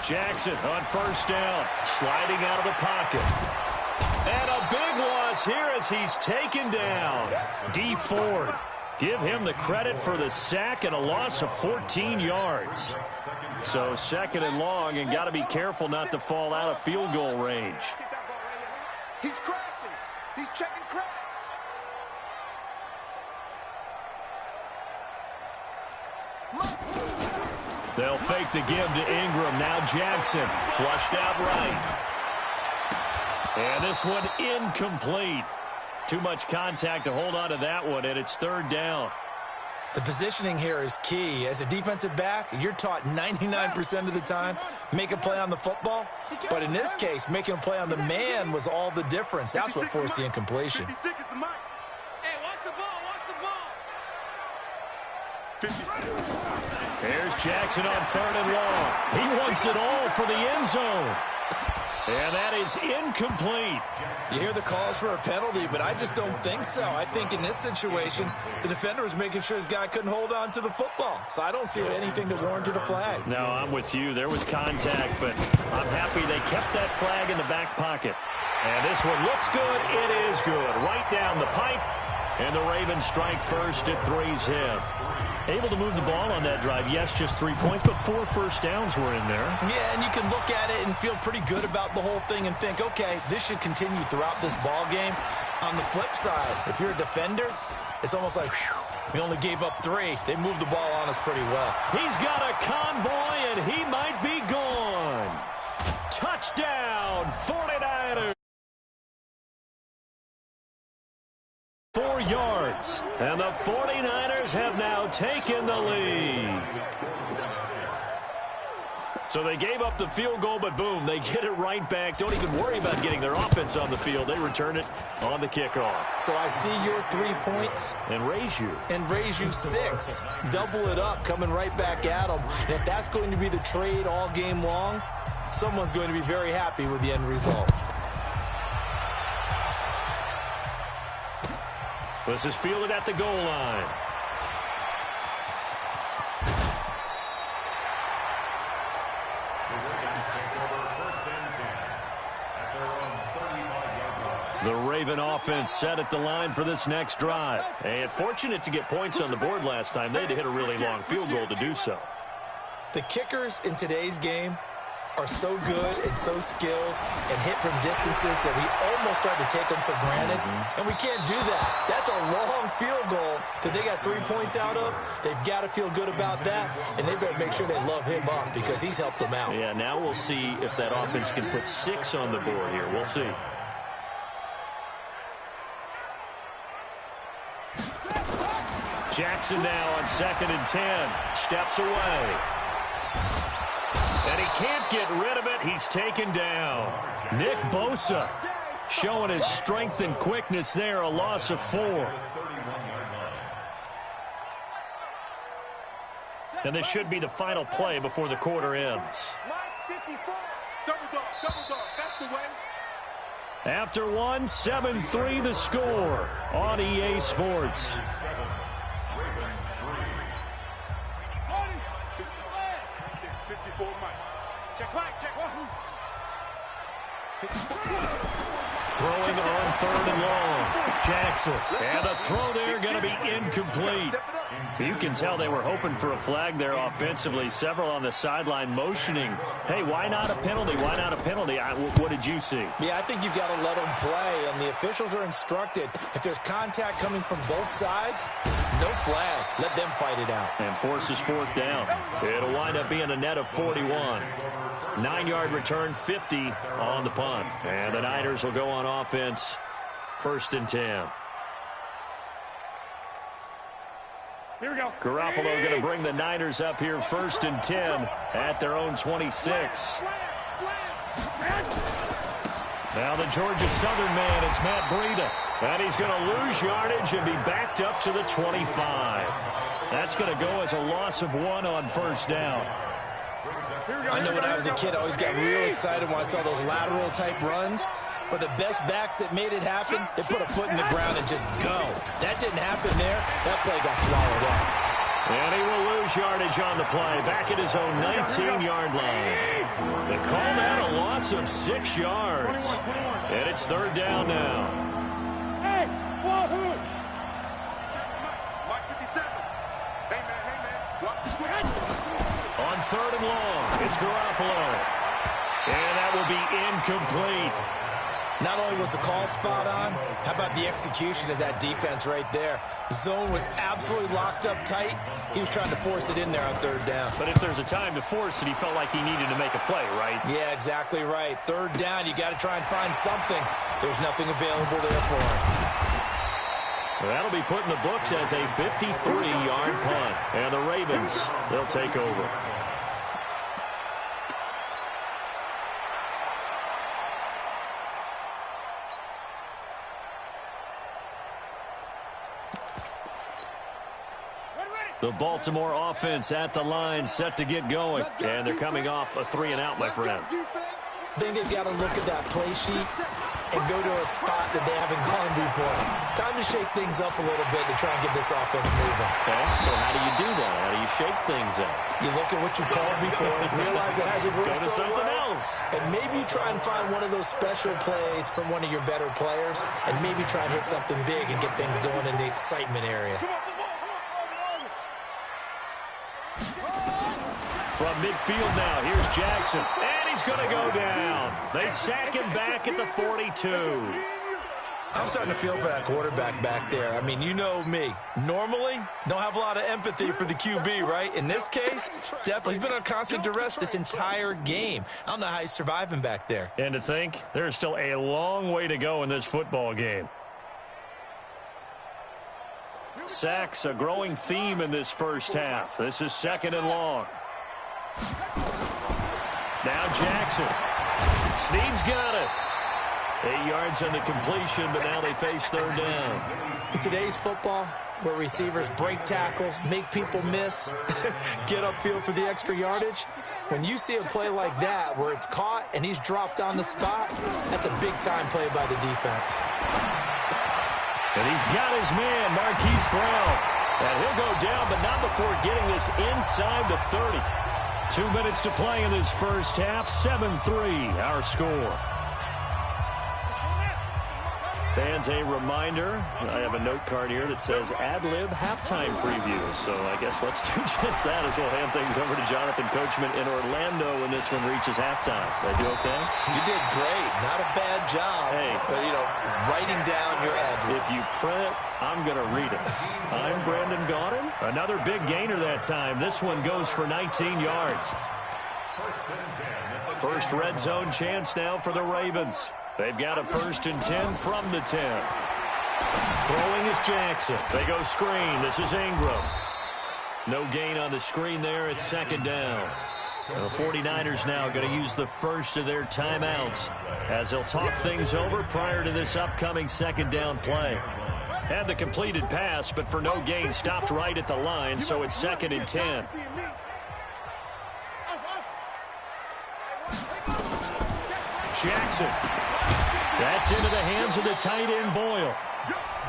Jackson on first down, sliding out of the pocket. And a big loss here as he's taken down. D. Ford. Give him the credit for the sack and a loss of 14 yards. So 2nd and long, and got to be careful not to fall out of field goal range. He's crashing. He's checking crack. They'll fake the give to Ingram. Now Jackson flushed out right. And this one incomplete. Too much contact to hold on to that one, and it's third down. The positioning here is key. As a defensive back, you're taught 99% of the time, make a play on the football. But in this case, making a play on the man was all the difference. That's what forced the incompletion. Hey, watch the ball, Here's Jackson on third and long. He wants it all for the end zone. And that is incomplete. You hear the calls for a penalty, but I just don't think so. I think in this situation, the defender was making sure his guy couldn't hold on to the football. So I don't see anything to warrant a flag. No, I'm with you. There was contact, but I'm happy they kept that flag in the back pocket. And this one looks good. It is good. Right down the pipe. And the Ravens strike first at 3-zip. Able to move the ball on that drive. Yes, just 3 points, but 4 first downs were in there. Yeah, and you can look at it and feel pretty good about the whole thing and think, okay, this should continue throughout this ball game. On the flip side, if you're a defender, it's almost like, whew, we only gave up 3. They moved the ball on us pretty well. He's got a convoy, and he might be gone. Touchdown, 49ers. 4 yards, and the 49ers have now taken the lead. So they gave up the field goal, but boom, they get it right back. Don't even worry about getting their offense on the field. They return it on the kickoff. So I see your 3 points. And raise you. And raise you 6. Double it up, coming right back at them. And if that's going to be the trade all game long, someone's going to be very happy with the end result. This is fielded at the goal line. The Raven offense set at the line for this next drive. And fortunate to get points on the board last time. They had to hit a really long field goal to do so. The kickers in today's game are so good and so skilled and hit from distances that we almost start to take them for granted. And we can't do that. That's a long field goal that they got 3 points out of. They've got to feel good about that, and they better make sure they love him up because he's helped them out. Yeah, now we'll see if that offense can put 6 on the board here. We'll see. Jackson now on 2nd and 10. Steps away. And he can't get rid of it. He's taken down. Nick Bosa showing his strength and quickness there. A loss of 4. And this should be the final play before the quarter ends. Double dog, that's the way. After 1, 7-3 the score on EA Sports. Throwing on 3rd and long. Jackson. And the throw there going to be incomplete. You can tell they were hoping for a flag there offensively. Several on the sideline motioning. Hey, why not a penalty? Why not a penalty? What did you see? Yeah, I think you've got to let them play, and the officials are instructed. If there's contact coming from both sides, no flag. Let them fight it out. And forces 4th down. It'll wind up being a net of 41. 9-yard return, 50 on the punt. And the Niners will go on offense, 1st and 10. Here we go. Garoppolo going to bring the Niners up here, 1st and 10 at their own 26. Now the Georgia Southern man, it's Matt Breida. And he's going to lose yardage and be backed up to the 25. That's going to go as a loss of 1 on 1st down. I know when I was a kid, I always got real excited when I saw those lateral-type runs. But the best backs that made it happen, they put a foot in the ground and just go. That didn't happen there. That play got swallowed up. And he will lose yardage on the play, back at his own 19-yard line. They call that a loss of 6 yards. And it's 3rd down now. Hey, Wahoo! Mike 57. Hey, man. Watch the switch. On 3rd and long, it's Garoppolo. And that will be incomplete. Not only was the call spot on, how about the execution of that defense right there? The zone was absolutely locked up tight. He was trying to force it in there on third down. But if there's a time to force it, he felt like he needed to make a play, right? Yeah, exactly right. Third down, you got to try and find something. There's nothing available there for him. Well, that'll be put in the books as a 53-yard punt. And the Ravens, they'll take over. The Baltimore offense at the line, set to get going. And they're coming off a 3-and-out, my friend. I think they've got to look at that play sheet and go to a spot that they haven't gone before. Time to shake things up a little bit to try and get this offense moving. Okay, so how do you do that? How do you shake things up? You look at what you called before, realize it hasn't worked Go to something else. and maybe you try and find one of those special plays from one of your better players, and maybe try and hit something big and get things going in the excitement area. From midfield now, here's Jackson. And he's going to go down. They sack him back at the 42. I'm starting to feel for that quarterback back there. I mean, you know me. Normally, don't have a lot of empathy for the QB, right? In this case, definitely. He's been on constant duress this entire game. I don't know how he's surviving back there. And to think, there's still a long way to go in this football game. Sacks, a growing theme in this first half. This is 2nd and long. Now Jackson. Snead's got it. 8 yards on the completion, but now they face 3rd down. In today's football, where receivers break tackles, make people miss, get upfield for the extra yardage, when you see a play like that where it's caught and he's dropped on the spot, that's a big-time play by the defense. And he's got his man, Marquise Brown. And he'll go down, but not before getting this inside the 30. 2 minutes to play in this first half. 7-3, our score. Fans, a reminder, I have a note card here that says ad-lib halftime previews. So I guess let's do just that as we'll hand things over to Jonathan Coachman in Orlando when this one reaches halftime. Did I do okay? You did great. Not a bad job. Hey. But, writing down your ad-libs. If you print, I'm going to read it. I'm Brandon Gaudin. Another big gainer that time. This one goes for 19 yards. First red zone chance now for the Ravens. They've got a 1st and 10 from the 10. Throwing is Jackson. They go screen. This is Ingram. No gain on the screen there. It's 2nd down. The 49ers now going to use the first of their timeouts as they'll talk things over prior to this upcoming 2nd down play. Had the completed pass, but for no gain, stopped right at the line, so it's 2nd and 10. Jackson. That's into the hands of the tight end, Boyle.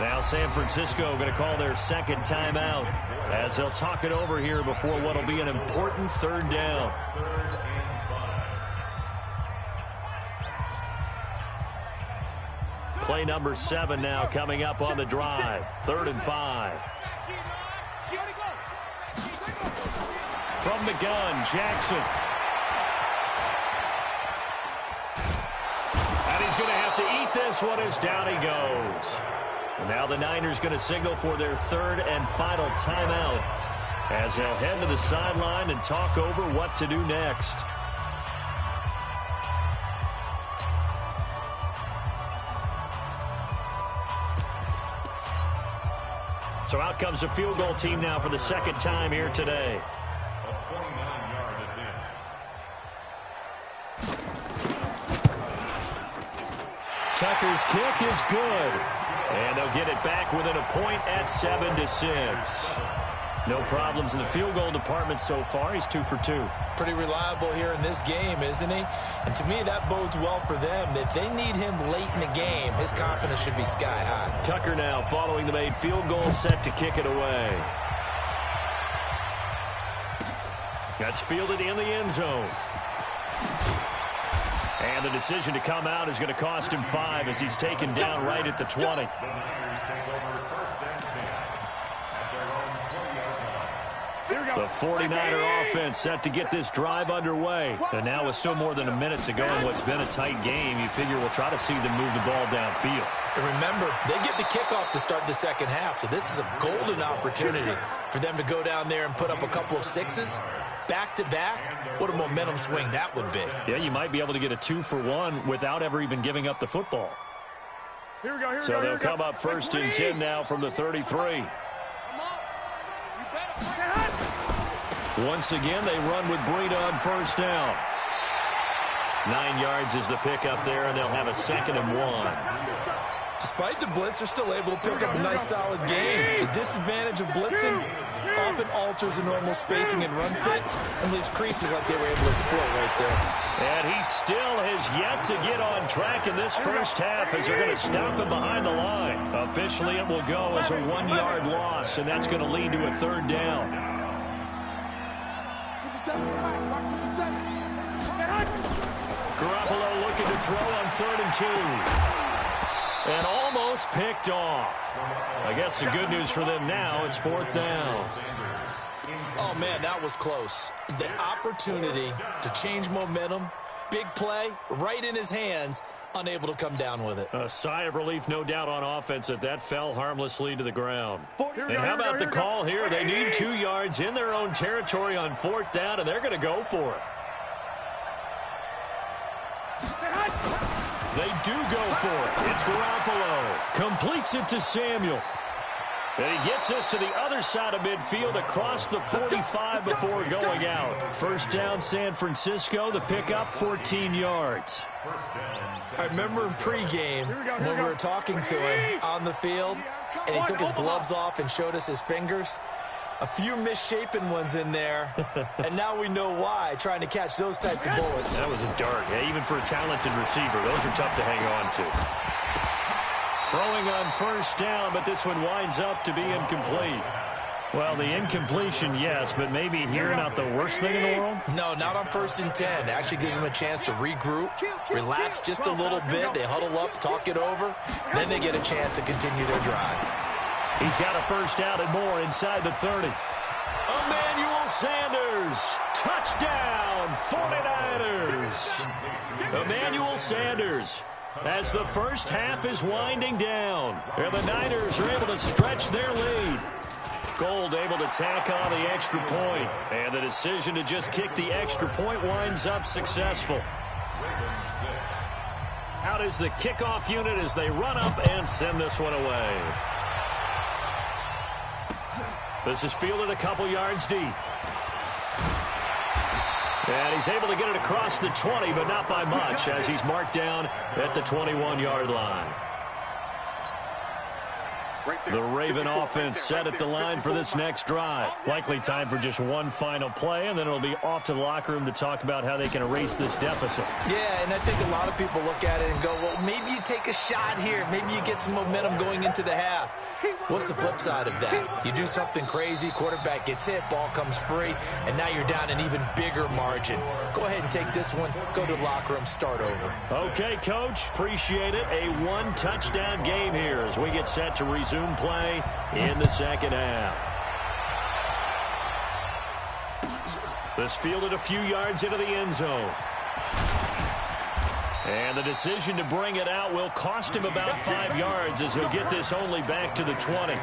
Now San Francisco going to call their 2nd timeout as they'll talk it over here before what will be an important 3rd down. Play number 7 now coming up on the drive. 3rd and 5. From the gun, Jackson. And he's going to have to eat this one as down he goes. And now the Niners going to signal for their 3rd and final timeout as they'll head to the sideline and talk over what to do next. So out comes the field goal team now for the 2nd time here today. Tucker's kick is good. And they'll get it back within a point at 7-6. No problems in the field goal department so far. He's 2 for 2. Pretty reliable here in this game, isn't he? And to me, that bodes well for them. If they need him late in the game, his confidence should be sky high. Tucker now following the made field goal, set to kick it away. That's fielded in the end zone. And the decision to come out is going to cost him 5 as he's taken down right at the 20. Here we go. The 49er offense set to get this drive underway. And now with still more than a minute to go in what's been a tight game, you figure we'll try to see them move the ball downfield. And remember, they get the kickoff to start the second half, so this is a golden opportunity for them to go down there and put up a couple of sixes. Back-to-back, what a momentum swing that would be. Yeah, you might be able to get a 2-for-1 without ever even giving up the football. So they'll come up first and 10 now from the 33. Once again, they run with Breida on first down. 9 yards is the pickup there, and they'll have a 2nd and 1. Despite the blitz, they're still able to pick up a nice solid gain. The disadvantage of blitzing often alters the normal spacing and run fits and leaves creases like they were able to exploit right there. And he still has yet to get on track in this first half as they're going to stop him behind the line. Officially, it will go as a 1-yard loss, and that's going to lead to a 3rd down. Garoppolo looking to throw on 3rd and 2. And almost picked off. I guess the good news for them now, it's 4th down. Oh, man, that was close. The opportunity to change momentum, big play, right in his hands, unable to come down with it. A sigh of relief, no doubt, on offense that fell harmlessly to the ground. And how about the call here? They need 2 yards in their own territory on 4th down, and they're going to go for it. They do go for it. It's Garoppolo. Completes it to Samuel. And he gets us to the other side of midfield across the 45 before going out. 1st down, San Francisco. The pickup, 14 yards. I remember in pregame when we were talking to him on the field, and he took his gloves off and showed us his fingers. A few misshapen ones in there, and now we know why, trying to catch those types of bullets. That was a dart. Yeah, even for a talented receiver, those are tough to hang on to. Throwing on 1st down, but this one winds up to be incomplete. Well, the incompletion, yes, but maybe here not the worst thing in the world? No, not on 1st and 10. It actually gives them a chance to regroup, relax just a little bit. They huddle up, talk it over, then they get a chance to continue their drive. He's got a 1st down and more inside the 30. Emmanuel Sanders, touchdown, 49ers. Emmanuel Sanders, as the first half is winding down, and the Niners are able to stretch their lead. Gold able to tack on the extra point, and the decision to just kick the extra point winds up successful. Out is the kickoff unit as they run up and send this one away. This is fielded a couple yards deep. And he's able to get it across the 20, but not by much, as he's marked down at the 21-yard line. The Raven offense set at the line for this next drive. Likely time for just one final play, and then it'll be off to the locker room to talk about how they can erase this deficit. Yeah, and I think a lot of people look at it and go, well, maybe you take a shot here. Maybe you get some momentum going into the half. What's the flip side of that? You do something crazy, quarterback gets hit, ball comes free, and now you're down an even bigger margin. Go ahead and take this one, go to the locker room, start over. Okay, Coach, appreciate it. A 1-touchdown game here as we get set to resume play in the second half. This fielded a few yards into the end zone. And the decision to bring it out will cost him about 5 yards as he'll get this only back to the 20.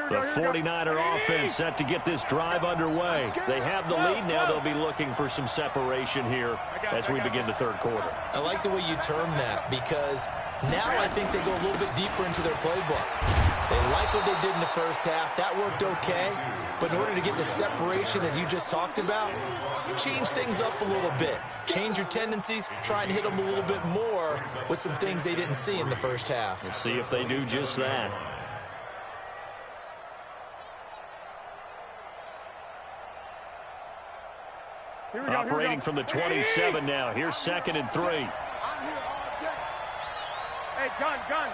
The 49er offense set to get this drive underway. They have the lead now. They'll be looking for some separation here as we begin the 3rd quarter. I like the way you term that, because now I think they go a little bit deeper into their playbook. They like what they did in the first half. That worked okay. But in order to get the separation that you just talked about, change things up a little bit. Change your tendencies. Try and hit them a little bit more with some things they didn't see in the first half. We'll see if they do just that. Operating from the 27 now. Here's 2nd and 3. Hey, gun.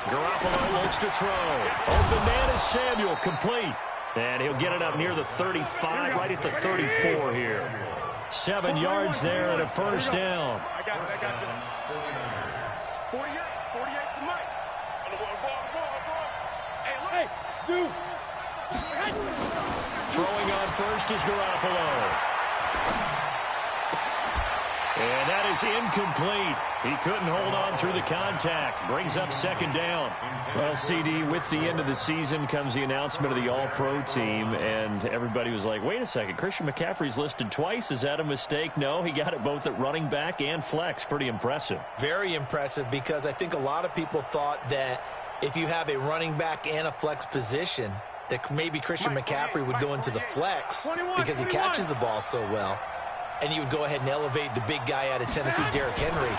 Garoppolo looks to throw. Open man is Samuel, complete. And he'll get it up near the 35, right at the 34 here. 7 yards there and a first down. I got it. 48 to Mike. Hey, look. Hey, Throwing on first is Garoppolo. And that is incomplete. He couldn't hold on through the contact. Brings up second down. Well, CD, with the end of the season comes the announcement of the All-Pro team, and everybody was like, wait a second, Christian McCaffrey's listed twice. Is that a mistake? No, he got it both at running back and flex. Pretty impressive. Very impressive, because I think a lot of people thought that if you have a running back and a flex position, that maybe Christian McCaffrey would go into the flex because he catches the ball so well. And you would go ahead and elevate the big guy out of Tennessee, Derrick Henry,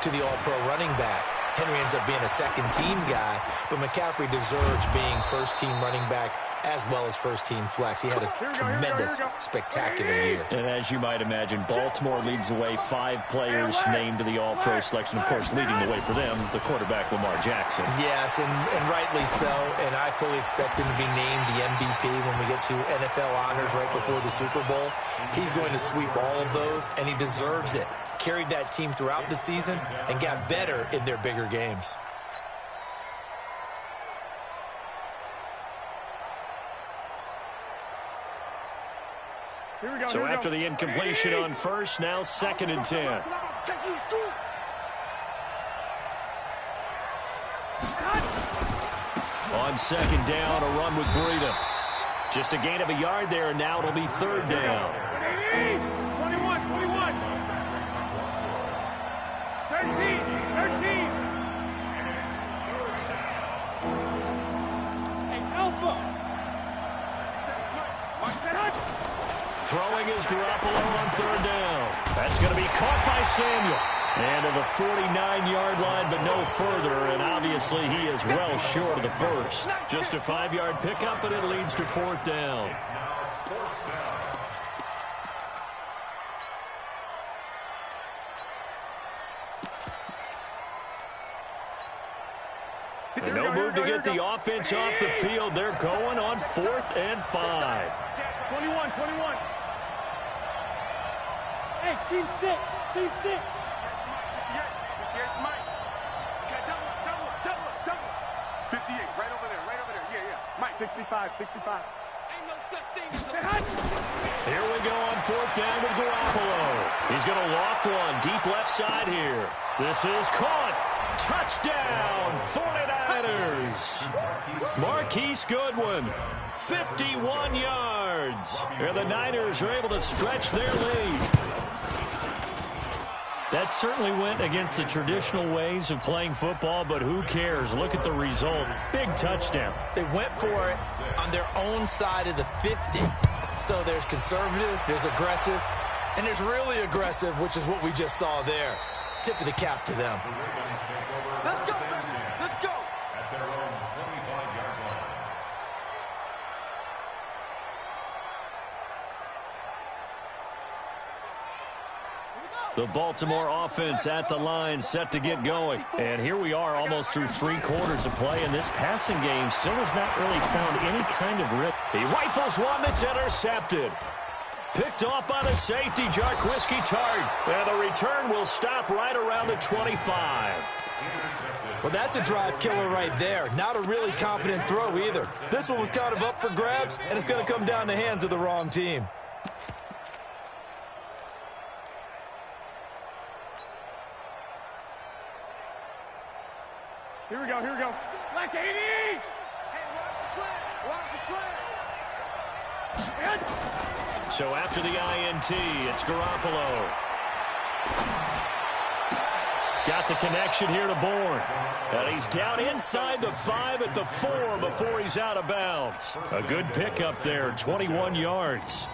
to the all-pro running back. Henry ends up being a second-team guy, but McCaffrey deserves being first-team running back as well as first-team flex. He had a tremendous, spectacular year. And as you might imagine, Baltimore leads the way. 5 players named to the All-Pro selection. Of course, leading the way for them, the quarterback, Lamar Jackson. Yes, and rightly so. And I fully expect him to be named the MVP when we get to NFL honors right before the Super Bowl. He's going to sweep all of those, and he deserves it. Carried that team throughout the season and got better in their bigger games. So after the incompletion on first, now 2nd and 10. On second down, a run with Breida. Just a gain of a yard there, and now it'll be 3rd down. 21. 13. Hey, Alpha. Throwing is Garoppolo on 3rd down. That's going to be caught by Samuel. And to the 49-yard line, but no further. And obviously, he is well short of the first. Just a 5-yard pickup, and it leads to 4th down. And no move to get the offense off the field. They're going on 4th and 5. 21. Hey, team 6. 58, Mike. Okay, double up. 58, right over there. Yeah. Mike, 65. Ain't no such thing as a... Here we go on 4th down with Garoppolo. He's going to loft one deep left side here. This is caught. Touchdown, 49ers. Marquise Goodwin, 51 yards. And the Niners are able to stretch their lead. That certainly went against the traditional ways of playing football, but who cares? Look at the result. Big touchdown. They went for it on their own side of the 50. So there's conservative, there's aggressive, and there's really aggressive, which is what we just saw there. Tip of the cap to them. Let's go, baby. Let's go. At their own 25-yard line. The Baltimore offense at the line, set to get going. And here we are almost through 3 quarters of play, and this passing game still has not really found any kind of rhythm. He rifles one that's intercepted. Picked off by the safety, Jarquiski Tart. And the return will stop right around the 25. Well, that's a drive killer right there. Not a really confident throw either. This one was kind of up for grabs, and it's going to come down the hands of the wrong team. Here we go. Black 80! Hey, watch the slant. So after the INT, it's Garoppolo. Got the connection here to Bourne. And he's down inside the 5 at the 4 before he's out of bounds. A good pickup there, 21 yards.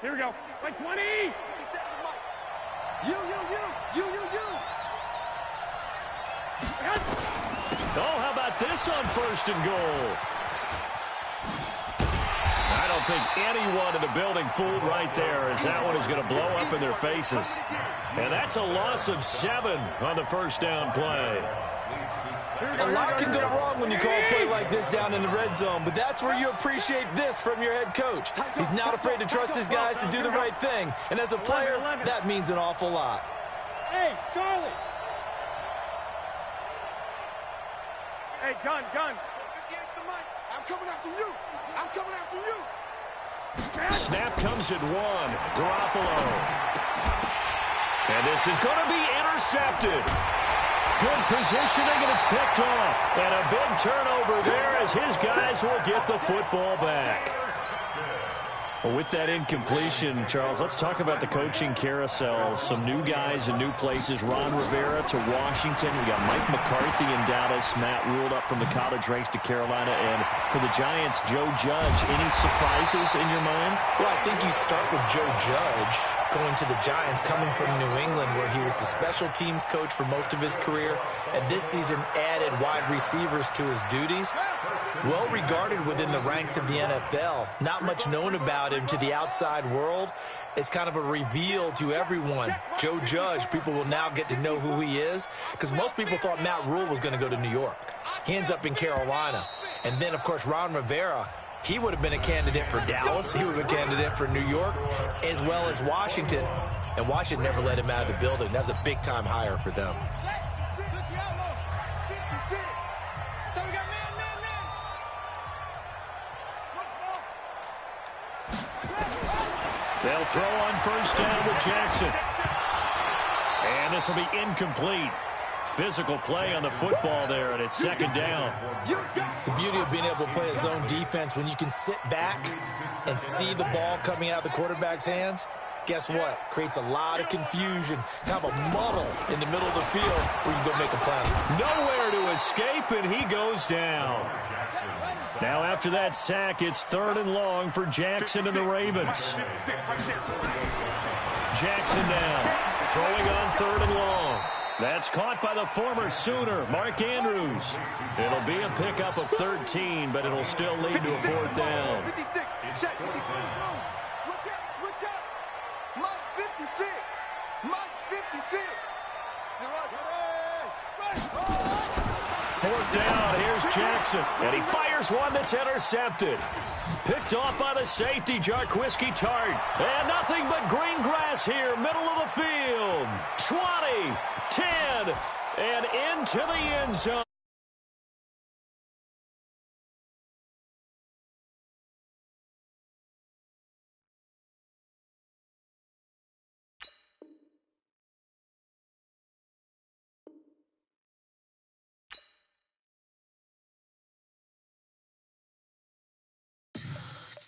Here we go. Like 20! You. about this on 1st and goal? I don't think anyone in the building fooled right there, as that one is going to blow up in their faces. And that's a loss of 7 on the first down play. A lot can go wrong when you call a play like this down in the red zone, but that's where you appreciate this from your head coach. He's not afraid to trust his guys to do the right thing. And as a player, that means an awful lot. Hey, Charlie. Hey, gun. I'm coming after you. I'm coming after you. Snap comes at 1. Garoppolo. And this is going to be intercepted. Good positioning, and it's picked off. And a big turnover there as his guys will get the football back. Well, with that incompletion, Charles, let's talk about the coaching carousel. Some new guys in new places. Ron Rivera to Washington. We got Mike McCarthy in Dallas. Matt Rule up from the college ranks to Carolina. And for the Giants, Joe Judge. Any surprises in your mind? Well, I think you start with Joe Judge going to the Giants, coming from New England, where he was the special teams coach for most of his career, and this season added wide receivers to his duties. Well regarded within the ranks of the NFL. Not much known about him to the outside world. It's kind of a reveal to everyone. Joe Judge, people will now get to know who he is, because most people thought Matt Rule was going to go to New York. He ends up in Carolina. And then, of course, Ron Rivera, he would have been a candidate for Dallas. He would have been a candidate for New York, as well as Washington. And Washington never let him out of the building. That was a big-time hire for them. They'll throw on 1st down with Jackson. And this will be incomplete. Physical play on the football there, and it's 2nd down. The beauty of being able to play a zone defense, when you can sit back and see the ball coming out of the quarterback's hands, guess what? Creates a lot of confusion, kind of a muddle in the middle of the field where you go make a play. Nowhere to escape, and he goes down. Now after that sack, it's 3rd and long for Jackson and the Ravens. Jackson now, throwing on 3rd and long. That's caught by the former Sooner, Mark Andrews. It'll be a pickup of 13, but it'll still lead to a 4th down. 56. Check 56. Switch up. Mike's 56. Mike's 56. You're right. 4th down, here's Jackson. And he fires one that's intercepted. Picked off by the safety, Jarquiski Tart. And nothing but green grass here, middle of the field. 20, 10, and into the end zone.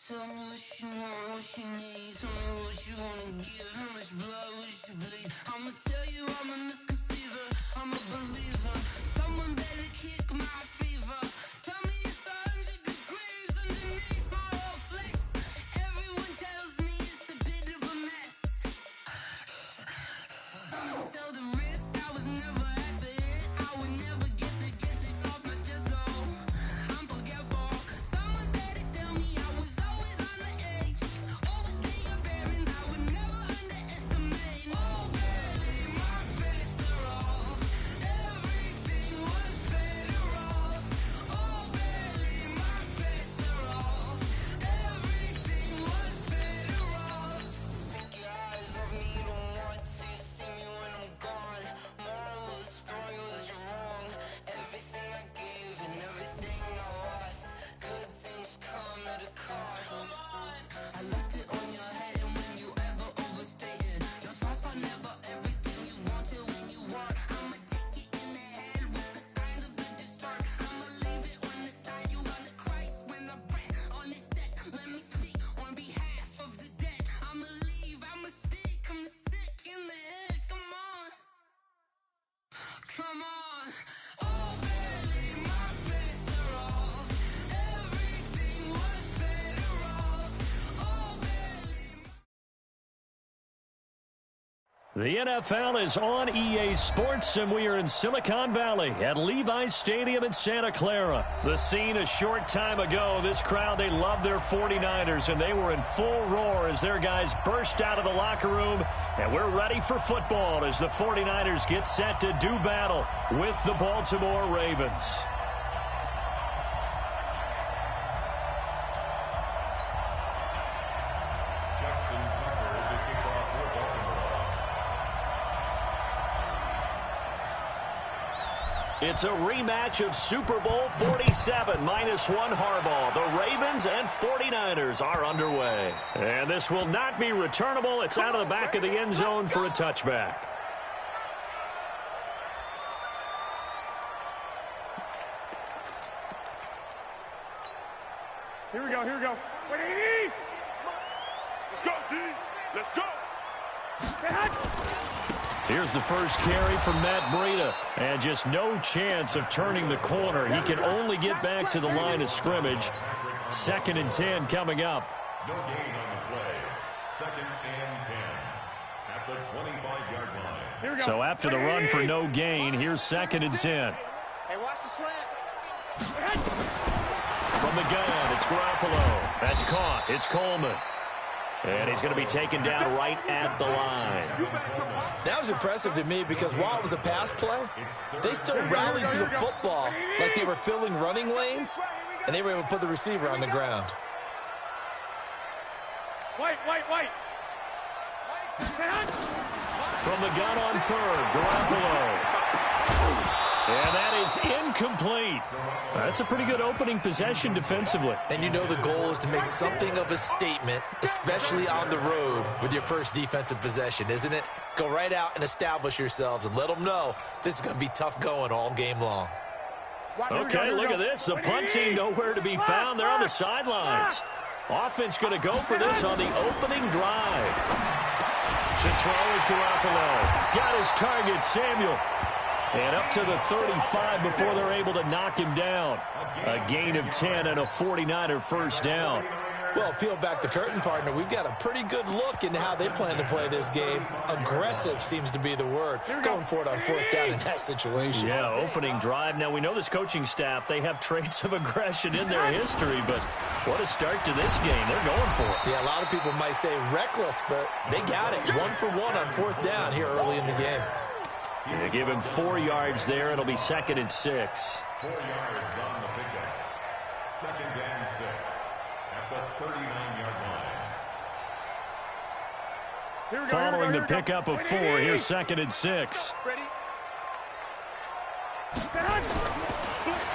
Tell me what you want, what you need. Tell me what you wanna give. How much blood would you bleed? I'ma tell you I'm a misconceiver. I'm a believer. Someone better kick my fever. Tell me it's 100 degrees underneath my whole flesh. Everyone tells me it's a bit of a mess. I'ma tell the risk I was never at the end. I would never get this off my chest though. I'm forgetful. Someone better tell me I was always on the edge. Overstay your bearings, I would never underestimate. Oh baby, my bets are off. Everything was better off. Oh baby, my bets are off. Everything was better off. Take your eyes off me, don't want to see me when I'm gone. The NFL is on EA Sports, and we are in Silicon Valley at Levi's Stadium in Santa Clara. The scene a short time ago, this crowd, they love their 49ers, and they were in full roar as their guys burst out of the locker room. And we're ready for football as the 49ers get set to do battle with the Baltimore Ravens. It's a rematch of Super Bowl 47, -1 Harbaugh. The Ravens and 49ers are underway. And this will not be returnable. It's out of the back of the end zone for a touchback. Here we go, here we go. Let's go, D. Let's go. Here's the first carry from Matt Breida. And just no chance of turning the corner. He can only get back to the line of scrimmage. 2nd and 10 coming up. No gain on the play. 2nd and 10 at the 25-yard line. So after the run for no gain, here's 2nd and 10. Hey, watch the slant. From the gun, it's Garoppolo. That's caught. It's Coleman. And he's going to be taken down right at the line. That was impressive to me because while it was a pass play, they still rallied to the football like they were filling running lanes, and they were able to put the receiver on the ground. White. From the gun on 3rd, Garoppolo. And that is incomplete. That's a pretty good opening possession defensively. And you know the goal is to make something of a statement, especially on the road with your first defensive possession, isn't it? Go right out and establish yourselves and let them know this is going to be tough going all game long. Okay, look at this. The punt team nowhere to be found. They're on the sidelines. Offense going to go for this on the opening drive. To throw is Garoppolo. Got his target, Samuel. And up to the 35 before they're able to knock him down. A gain of 10 and a 49er first down. Well, peel back the curtain, partner. We've got a pretty good look into how they plan to play this game. Aggressive seems to be the word. Going for it on 4th down in that situation. Yeah, opening drive. Now, we know this coaching staff, they have traits of aggression in their history, but what a start to this game. They're going for it. Yeah, a lot of people might say reckless, but they got it. 1 for 1 on 4th down here early in the game. They give him 4 yards there. It'll be 2nd and 6. 4 yards on the pickup. 2nd and 6 at the 39-yard line. Following the pickup of 4, here's 2nd and 6.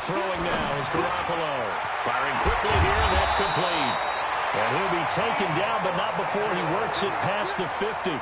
Throwing now is Garoppolo. Firing quickly here, and that's complete. And he'll be taken down, but not before he works it past the 50.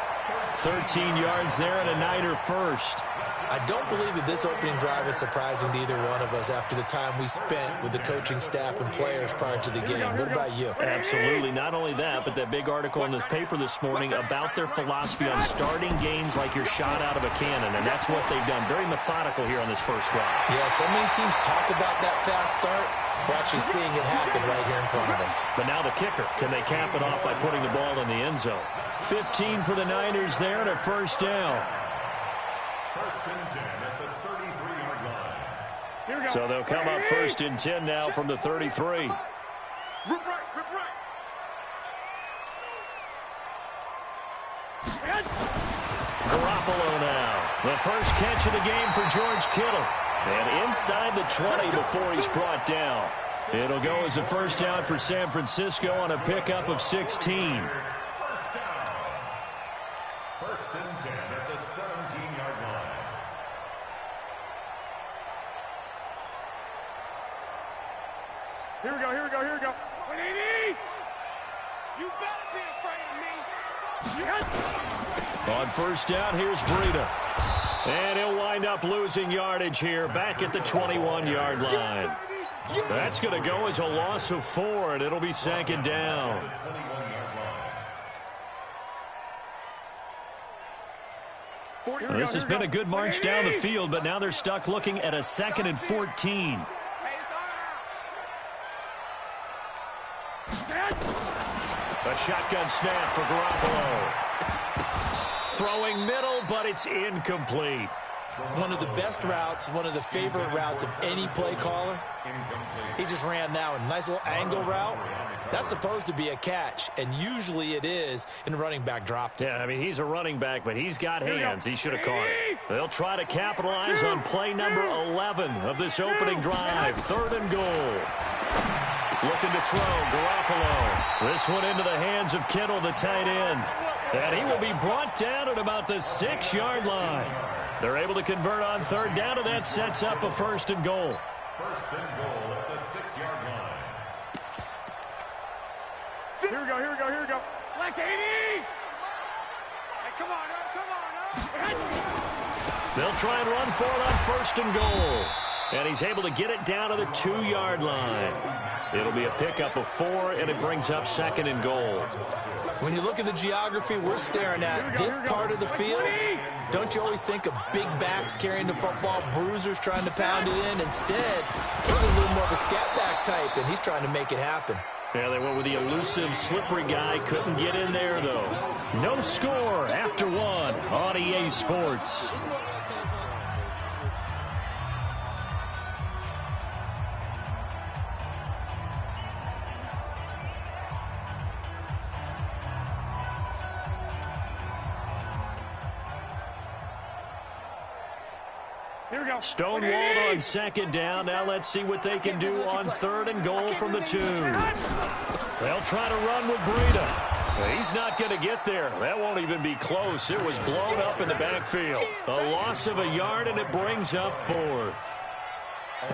13 yards there and a Niner first. I don't believe that this opening drive is surprising to either one of us after the time we spent with the coaching staff and players prior to the game. What about you? Absolutely. Not only that, but that big article in the paper this morning about their philosophy on starting games like you're shot out of a cannon, and that's what they've done. Very methodical here on this first drive. Yeah, so many teams talk about that fast start. We're actually seeing it happen right here in front of us. But now the kicker. Can they cap it off by putting the ball in the end zone? 15 for the Niners there and a first down. 1st and 10 at the 33-yard line. So they'll come up 1st and 10 now from the 33. Rip right. Garoppolo now. The first catch of the game for George Kittle. And inside the 20 before he's brought down. It'll go as a first down for San Francisco on a pickup of 16. 1st and 10 at the 17-yard line. Here we go. You better be afraid of me. On first down, here's Breida. And he'll wind up losing yardage here back at the 21-yard line. That's going to go as a loss of 4, and it'll be 2nd down. This has been a good march down the field, but now they're stuck looking at a 2nd and 14. A shotgun snap for Garoppolo. throwing middle, but it's incomplete. One of the best routes, one of the favorite routes of any play caller. He just ran that one. Nice little angle route. That's supposed to be a catch, and usually it is in running back drop. Yeah, I mean, he's a running back, but he's got hands. He should have caught it. They'll try to capitalize on play number 11 of this opening drive. 3rd and goal. Looking to throw, Garoppolo. This one into the hands of Kittle, the tight end. And he will be brought down at about the 6-yard line. They're able to convert on 3rd down, and that sets up a 1st and goal. 1st and goal at the 6-yard line. Here we go, here we go, here we go. Like 80! Hey, come on. They'll try and run for it on 1st and goal. And he's able to get it down to the 2-yard line. It'll be a pickup of 4, and it brings up 2nd and goal. When you look at the geography we're staring at, this part of the field, don't you always think of big backs carrying the football, bruisers trying to pound it in? Instead, look at a little more of a scat back type, and he's trying to make it happen. Yeah, they went with the elusive, slippery guy. Couldn't get in there, though. No score after 1 on EA Sports. Here we go. Stonewalled on 2nd down. Now let's see what they can do on 3rd and goal from the 2. They'll try to run with Breida. He's not going to get there. That won't even be close. It was blown up in the backfield. A loss of a yard, and it brings up 4th.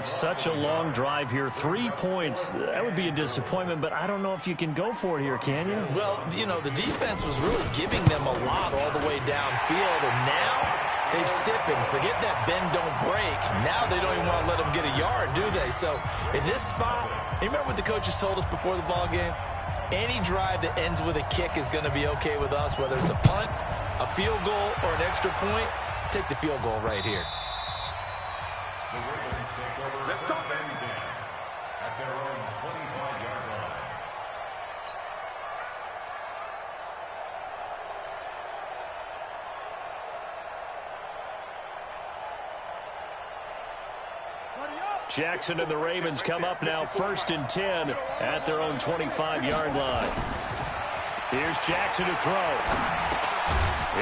Such a long drive here. 3 points. That would be a disappointment, but I don't know if you can go for it here, can you? Well, you know, the defense was really giving them a lot all the way downfield, and now they've stiffened. Forget that bend, don't break. Now they don't even want to let them get a yard, do they? So in this spot, you remember what the coaches told us before the ball game? Any drive that ends with a kick is going to be okay with us, whether it's a punt, a field goal, or an extra point. Take the field goal right here. The Ravens take over first and 10 at their own 25-yard line. Jackson and the Ravens come up now 1st and 10 at their own 25-yard line. Here's Jackson to throw.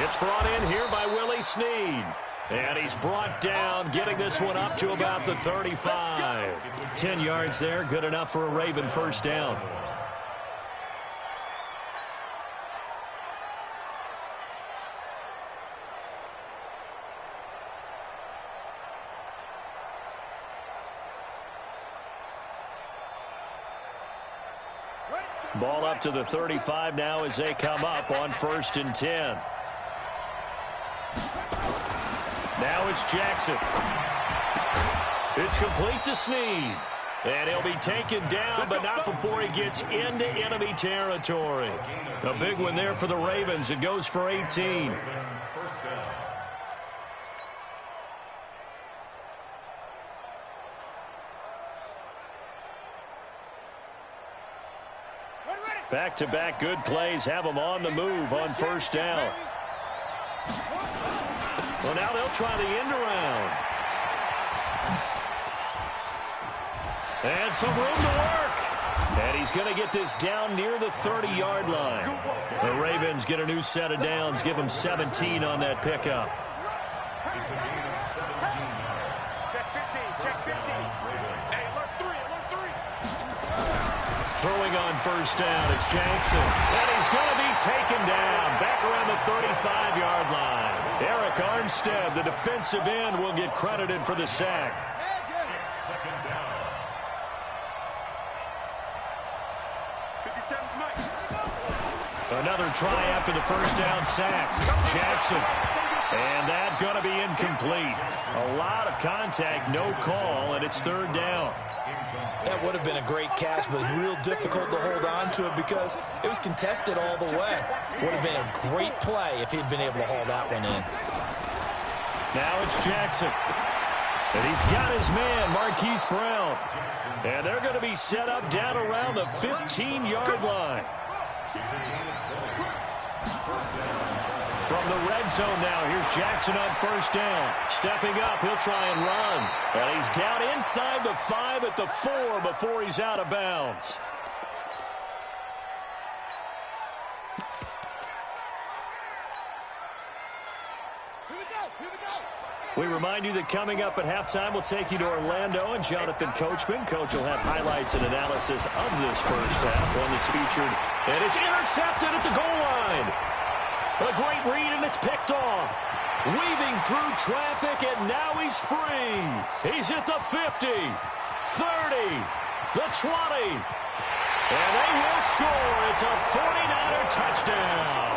It's brought in here by Willie Snead. And he's brought down, getting this one up to about the 35. 10 yards there, good enough for a Raven 1st down. Ball up to the 35 now as they come up on 1st and 10. Now it's Jackson. It's complete to Snead. And he'll be taken down, but not before he gets into enemy territory. A big one there for the Ravens. It goes for 18. Back-to-back good plays have them on the move on 1st down. Well, now they'll try the end around. And some room to work. And he's going to get this down near the 30-yard line. The Ravens get a new set of downs, give them 17 on that pickup. It's a gain of 17 yards. Check 15, check 15. Hey, look 3, look 3. Throwing on 1st down, it's Jackson. And he's going to be taken down back around the 35-yard line. Eric Armstead, the defensive end, will get credited for the sack. It's 2nd down. 57, Mike. Another try after the 1st down sack. Jackson. And that going to be incomplete. A lot of contact, no call, and it's 3rd down. That would have been a great catch, but it's real difficult to hold on to it because it was contested all the way. Would have been a great play if he'd been able to haul that one in. Now it's Jackson. And he's got his man, Marquise Brown. And they're going to be set up down around the 15-yard line. From the red zone now, here's Jackson on first down. Stepping up, he'll try and run. And he's down inside the 5 at the 4 before he's out of bounds. We remind you that coming up at halftime, we'll take you to Orlando and Jonathan Coachman. Coach will have highlights and analysis of this first half, one that's featured, and it's intercepted at the goal line. A great read, and it's picked off. Weaving through traffic, and now he's free. He's at the 50, 30, the 20, and they will score. It's a 49er touchdown.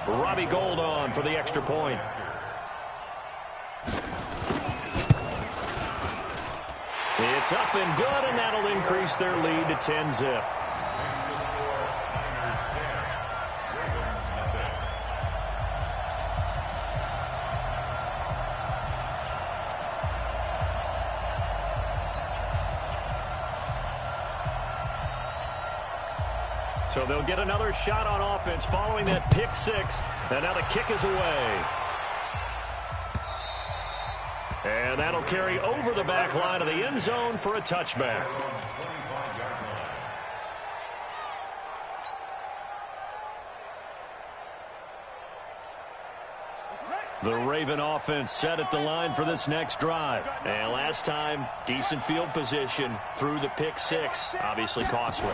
Robbie Gould on for the extra point. It's up and good, and that'll increase their lead to 10-zip. So they'll get another shot on offense following that pick six. And now the kick is away. And that'll carry over the back line of the end zone for a touchback. The Raven offense set at the line for this next drive. And last time, decent field position through the pick six. Obviously costly.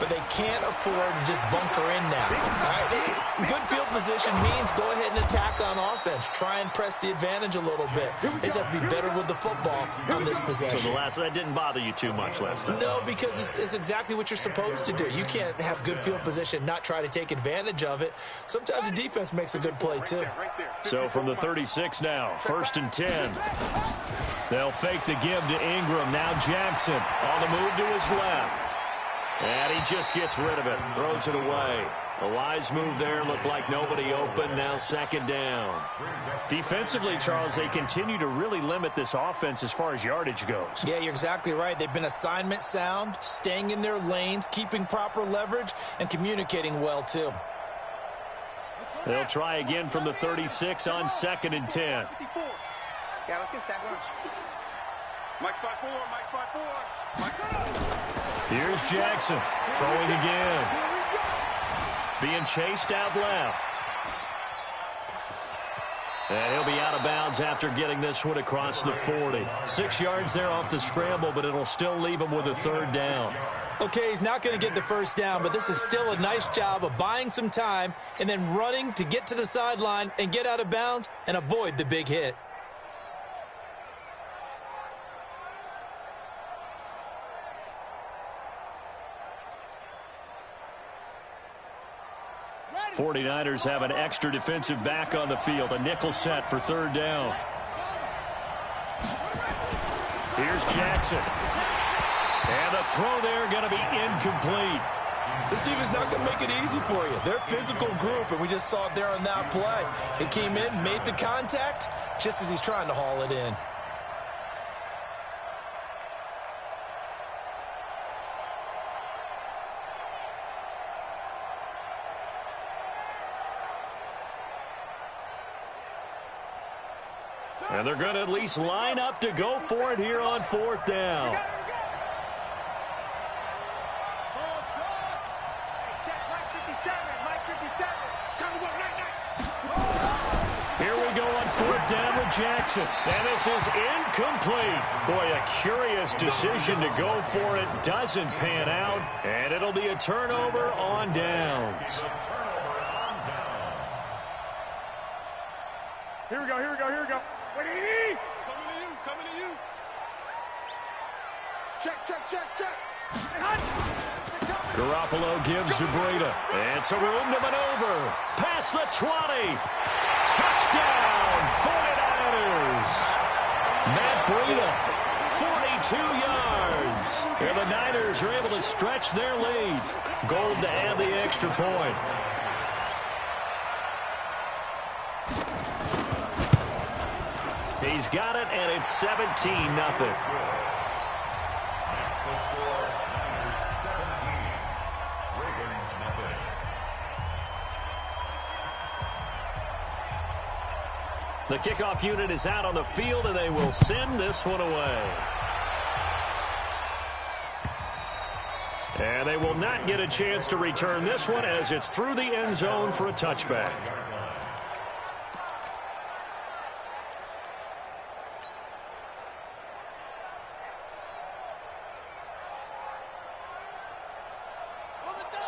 But they can't afford to just bunker in now. All right? Good field position means go ahead and attack on offense. Try and press the advantage a little bit. They just have to be better with the football on this possession. So that didn't bother you too much last time? No, because it's exactly what you're supposed to do. You can't have good field position, not try to take advantage of it. Sometimes the defense makes a good play, too. So from the 36 now, 1st and 10. They'll fake the give to Ingram. Now Jackson on the move to his left. And he just gets rid of it, throws it away. The wise move there, looked like nobody open. Now 2nd down. Defensively, Charles, they continue to really limit this offense as far as yardage goes. Yeah, you're exactly right. They've been assignment sound, staying in their lanes, keeping proper leverage, and communicating well, too. They'll try again from the 36 on 2nd and 10. Yeah, let's get sack lunch. Mike spot 4, Mike spot 4. Mike. Here's Jackson throwing again. Being chased out left. And he'll be out of bounds after getting this one across the 40. 6 yards there off the scramble, but it'll still leave him with a 3rd down. Okay, he's not going to get the 1st down, but this is still a nice job of buying some time and then running to get to the sideline and get out of bounds and avoid the big hit. The 49ers have an extra defensive back on the field, a nickel set for 3rd down. Here's Jackson. And the throw there going to be incomplete. This team is not going to make it easy for you. They're a physical group, and we just saw it there on that play. It came in, made the contact, just as he's trying to haul it in. And they're going to at least line up to go for it here on 4th down. Here we go on 4th down with Jackson. And this is incomplete. Boy, a curious decision to go for it. Doesn't pan out. And it'll be a turnover on downs. Here we go, here we go, here we go. Coming to you, coming to you. Check, check, check, check. Garoppolo gives to Breida. And some room to maneuver. Past the 20. Touchdown, 49ers. Matt Breida 42 yards. And the Niners are able to stretch their lead. Gold to add the extra point. He's got it, and it's 17-0. That's the score. Niners 17. Ravens nothing. The kickoff unit is out on the field, and they will send this one away. And they will not get a chance to return this one as it's through the end zone for a touchback.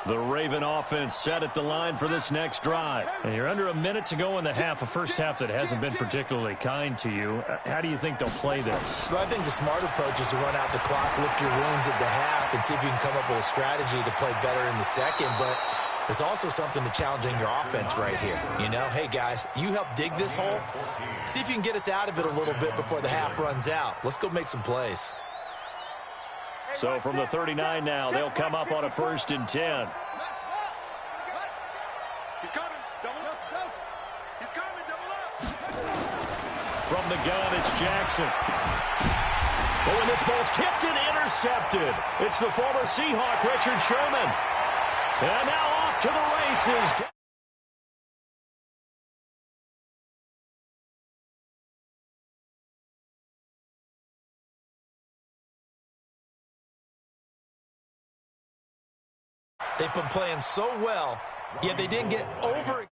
The Raven offense set at the line for this next drive. And you're under a minute to go in the half, a first half that hasn't been particularly kind to you. How do you think they'll play this? Well, I think the smart approach is to run out the clock, lick your wounds at the half, and see if you can come up with a strategy to play better in the second. But there's also something to challenging your offense right here. You know, hey, guys, you help dig this hole. See if you can get us out of it a little bit before the half runs out. Let's go make some plays. So from the 39 now, they'll come up on a 1st and 10. He's coming. Double up. He's coming. Double up. From the gun, it's Jackson. But when this ball's tipped and intercepted, it's the former Seahawk, Richard Sherman. And now off to the races. They've been playing so well, yet they didn't get over it.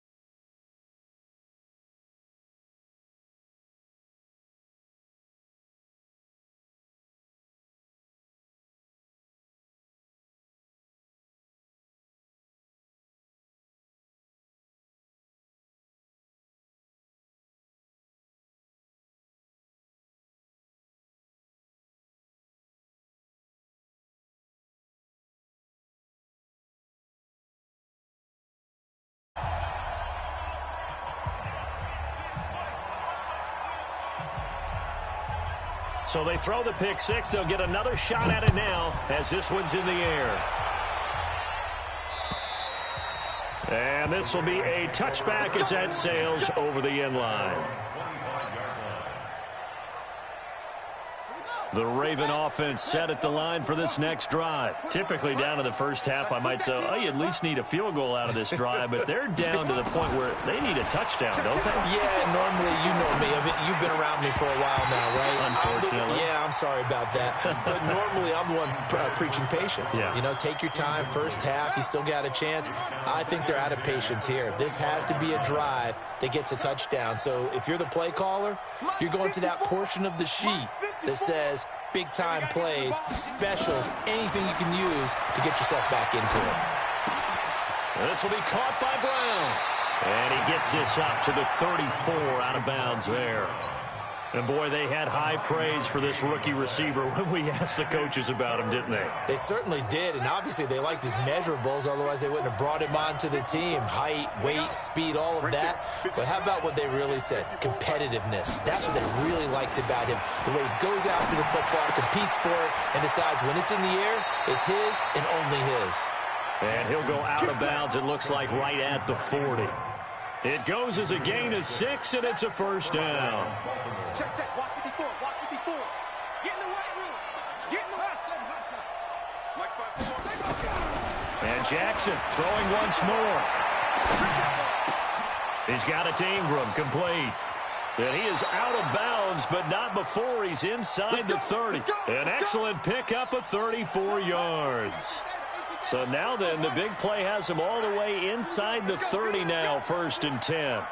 So they throw the pick six. They'll get another shot at it now as this one's in the air. And this will be a touchback as that sails over the end line. The Raven offense set at the line for this next drive. Typically down to the first half, I might say, oh, you at least need a field goal out of this drive, but they're down to the point where they need a touchdown, don't they? Yeah, normally, you know me. I mean, you've been around me for a while now, right? Unfortunately. I'm sorry about that. But normally, I'm the one preaching patience. Yeah. You know, take your time. First half, you still got a chance. I think they're out of patience here. This has to be a drive that gets a touchdown. So if you're the play caller, you're going to that portion of the sheet that says big-time plays, specials, anything you can use to get yourself back into it. This will be caught by Brown. And he gets this up to the 34 out of bounds there. And, boy, they had high praise for this rookie receiver when we asked the coaches about him, didn't they? They certainly did, and obviously they liked his measurables, otherwise they wouldn't have brought him onto the team. Height, weight, speed, all of that. But how about what they really said? Competitiveness. That's what they really liked about him. The way he goes after the football, competes for it, and decides when it's in the air, it's his and only his. And he'll go out of bounds, it looks like, right at the 40. It goes as a gain of 6, and it's a first down. Check. Watch 54. Watch 54. Get in the weight room. Get in the weight room. And Jackson throwing once more. He's got it to Ingram, complete. And he is out of bounds, but not before he's inside the 30. An excellent pickup of 34 yards. So now then, the big play has him all the way inside the 30 now, 1st and 10.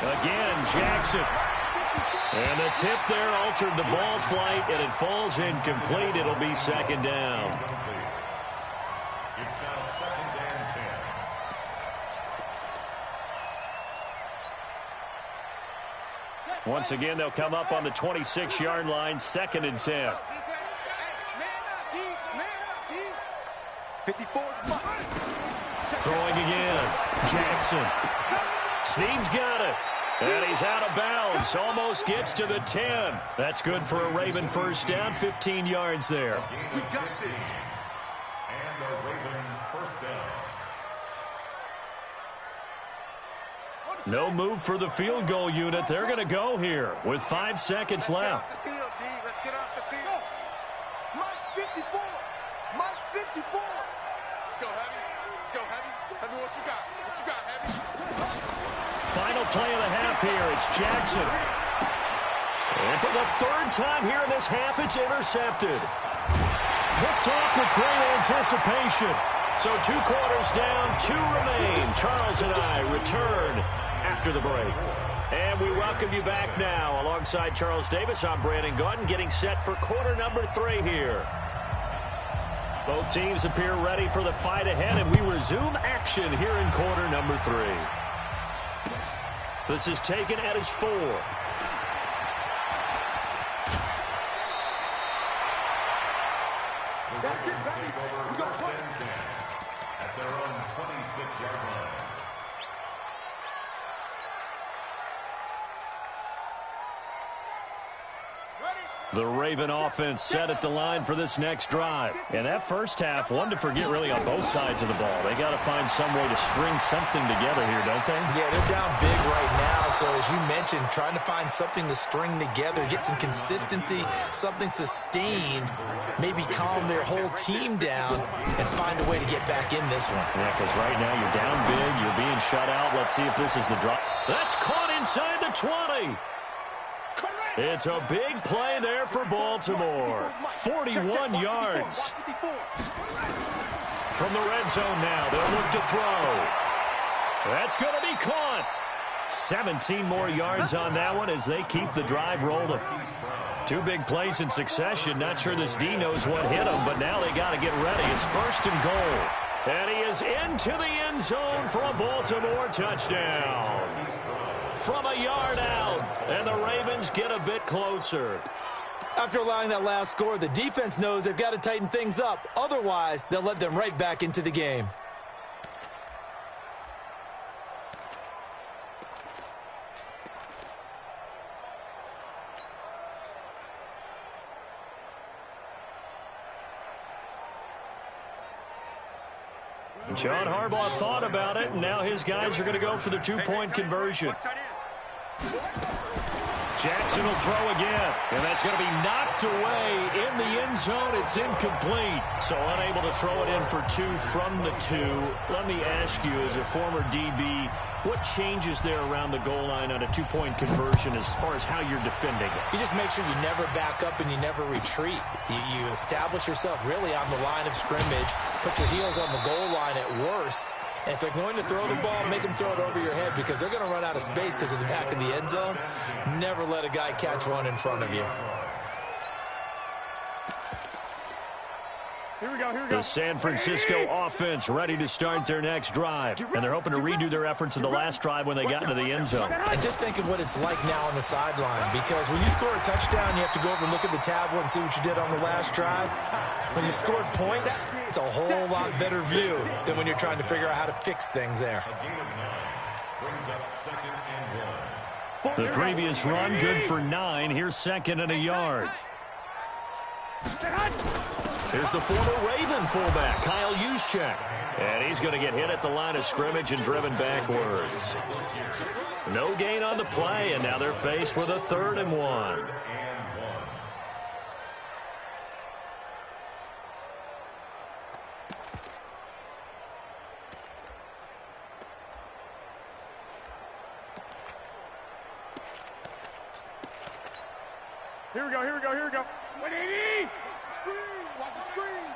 Again, Jackson. And the tip there altered the ball flight, and it falls incomplete. It'll be 2nd down. It's now 2nd and 10. Once again, they'll come up on the 26-yard line, 2nd and 10. 54. Throwing again. Jackson. Snead's got it. And he's out of bounds. Almost gets to the 10. That's good for a Raven first down. 15 yards there. We got this. And a Raven first down. No move for the field goal unit. They're going to go here with 5 seconds left. Let's get off the field. Mike 54. Mike 54. Let's go, Heavy. Let's go, Heavy. Heavy, what you got? What you got, Heavy? Final play of the half here. It's Jackson. And for the third time here in this half, it's intercepted. Picked off with great anticipation. So 2 quarters down, 2 remain. Charles and I return after the break. And we welcome you back now. Alongside Charles Davis, I'm Brandon Gaudin, getting set for quarter number 3 here. Both teams appear ready for the fight ahead, and we resume action here in quarter number 3. This is taken at his 4. That's it, baby. We got First and 10 at their own 26-yard line. The Raven offense set at the line for this next drive. And that first half, one to forget really on both sides of the ball. They got to find some way to string something together here, don't they? Yeah, they're down big right now. So as you mentioned, trying to find something to string together, get some consistency, something sustained, maybe calm their whole team down and find a way to get back in this one. Yeah, because right now you're down big, you're being shut out. Let's see if this is the drop. That's caught inside the 20. It's a big play there for Baltimore. 41 yards. From the red zone now, they'll look to throw. That's going to be caught. 17 more yards on that one as they keep the drive rolling. 2 big plays in succession. Not sure this D knows what hit him, but now they got to get ready. It's 1st and goal. And he is into the end zone for a Baltimore touchdown. From a yard out, and the Ravens get a bit closer. After allowing that last score, the defense knows they've got to tighten things up. Otherwise, they'll let them right back into the game. John Harbaugh thought about it, and now his guys are going to go for the 2-point conversion. Jackson will throw again, and that's going to be knocked away in the end zone. It's incomplete, so unable to throw it in for 2 from the 2. Let me ask you, as a former DB, what changes there around the goal line on a 2-point conversion as far as how you're defending it? You just make sure you never back up and you never retreat. You establish yourself really on the line of scrimmage, put your heels on the goal line at worst, and if they're going to throw the ball, make them throw it over your head because they're going to run out of space because of the back of the end zone. Never let a guy catch one in front of you. Here we go, here we go. The San Francisco offense ready to start their next drive. And they're hoping to redo their efforts in the last drive when they got into the end zone. And just think of what it's like now on the sideline, because when you score a touchdown, you have to go over and look at the tablet and see what you did on the last drive. When you scored points, it's a whole lot better view than when you're trying to figure out how to fix things there. A gain of 9 brings up 2nd and 1. The previous run, good for 9. Here's 2nd and a yard. Here's the former Raven fullback, Kyle Juszczyk. And he's going to get hit at the line of scrimmage and driven backwards. No gain on the play, and now they're faced with a 3rd and 1. Here we go, here we go, here we go. 180! Screen! Watch the screen!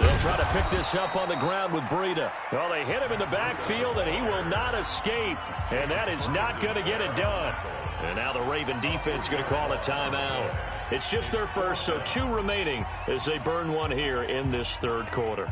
They'll try to pick this up on the ground with Breida. Well, they hit him in the backfield, and he will not escape. And that is not going to get it done. And now the Raven defense going to call a timeout. It's just their first, so 2 remaining as they burn one here in this 3rd quarter.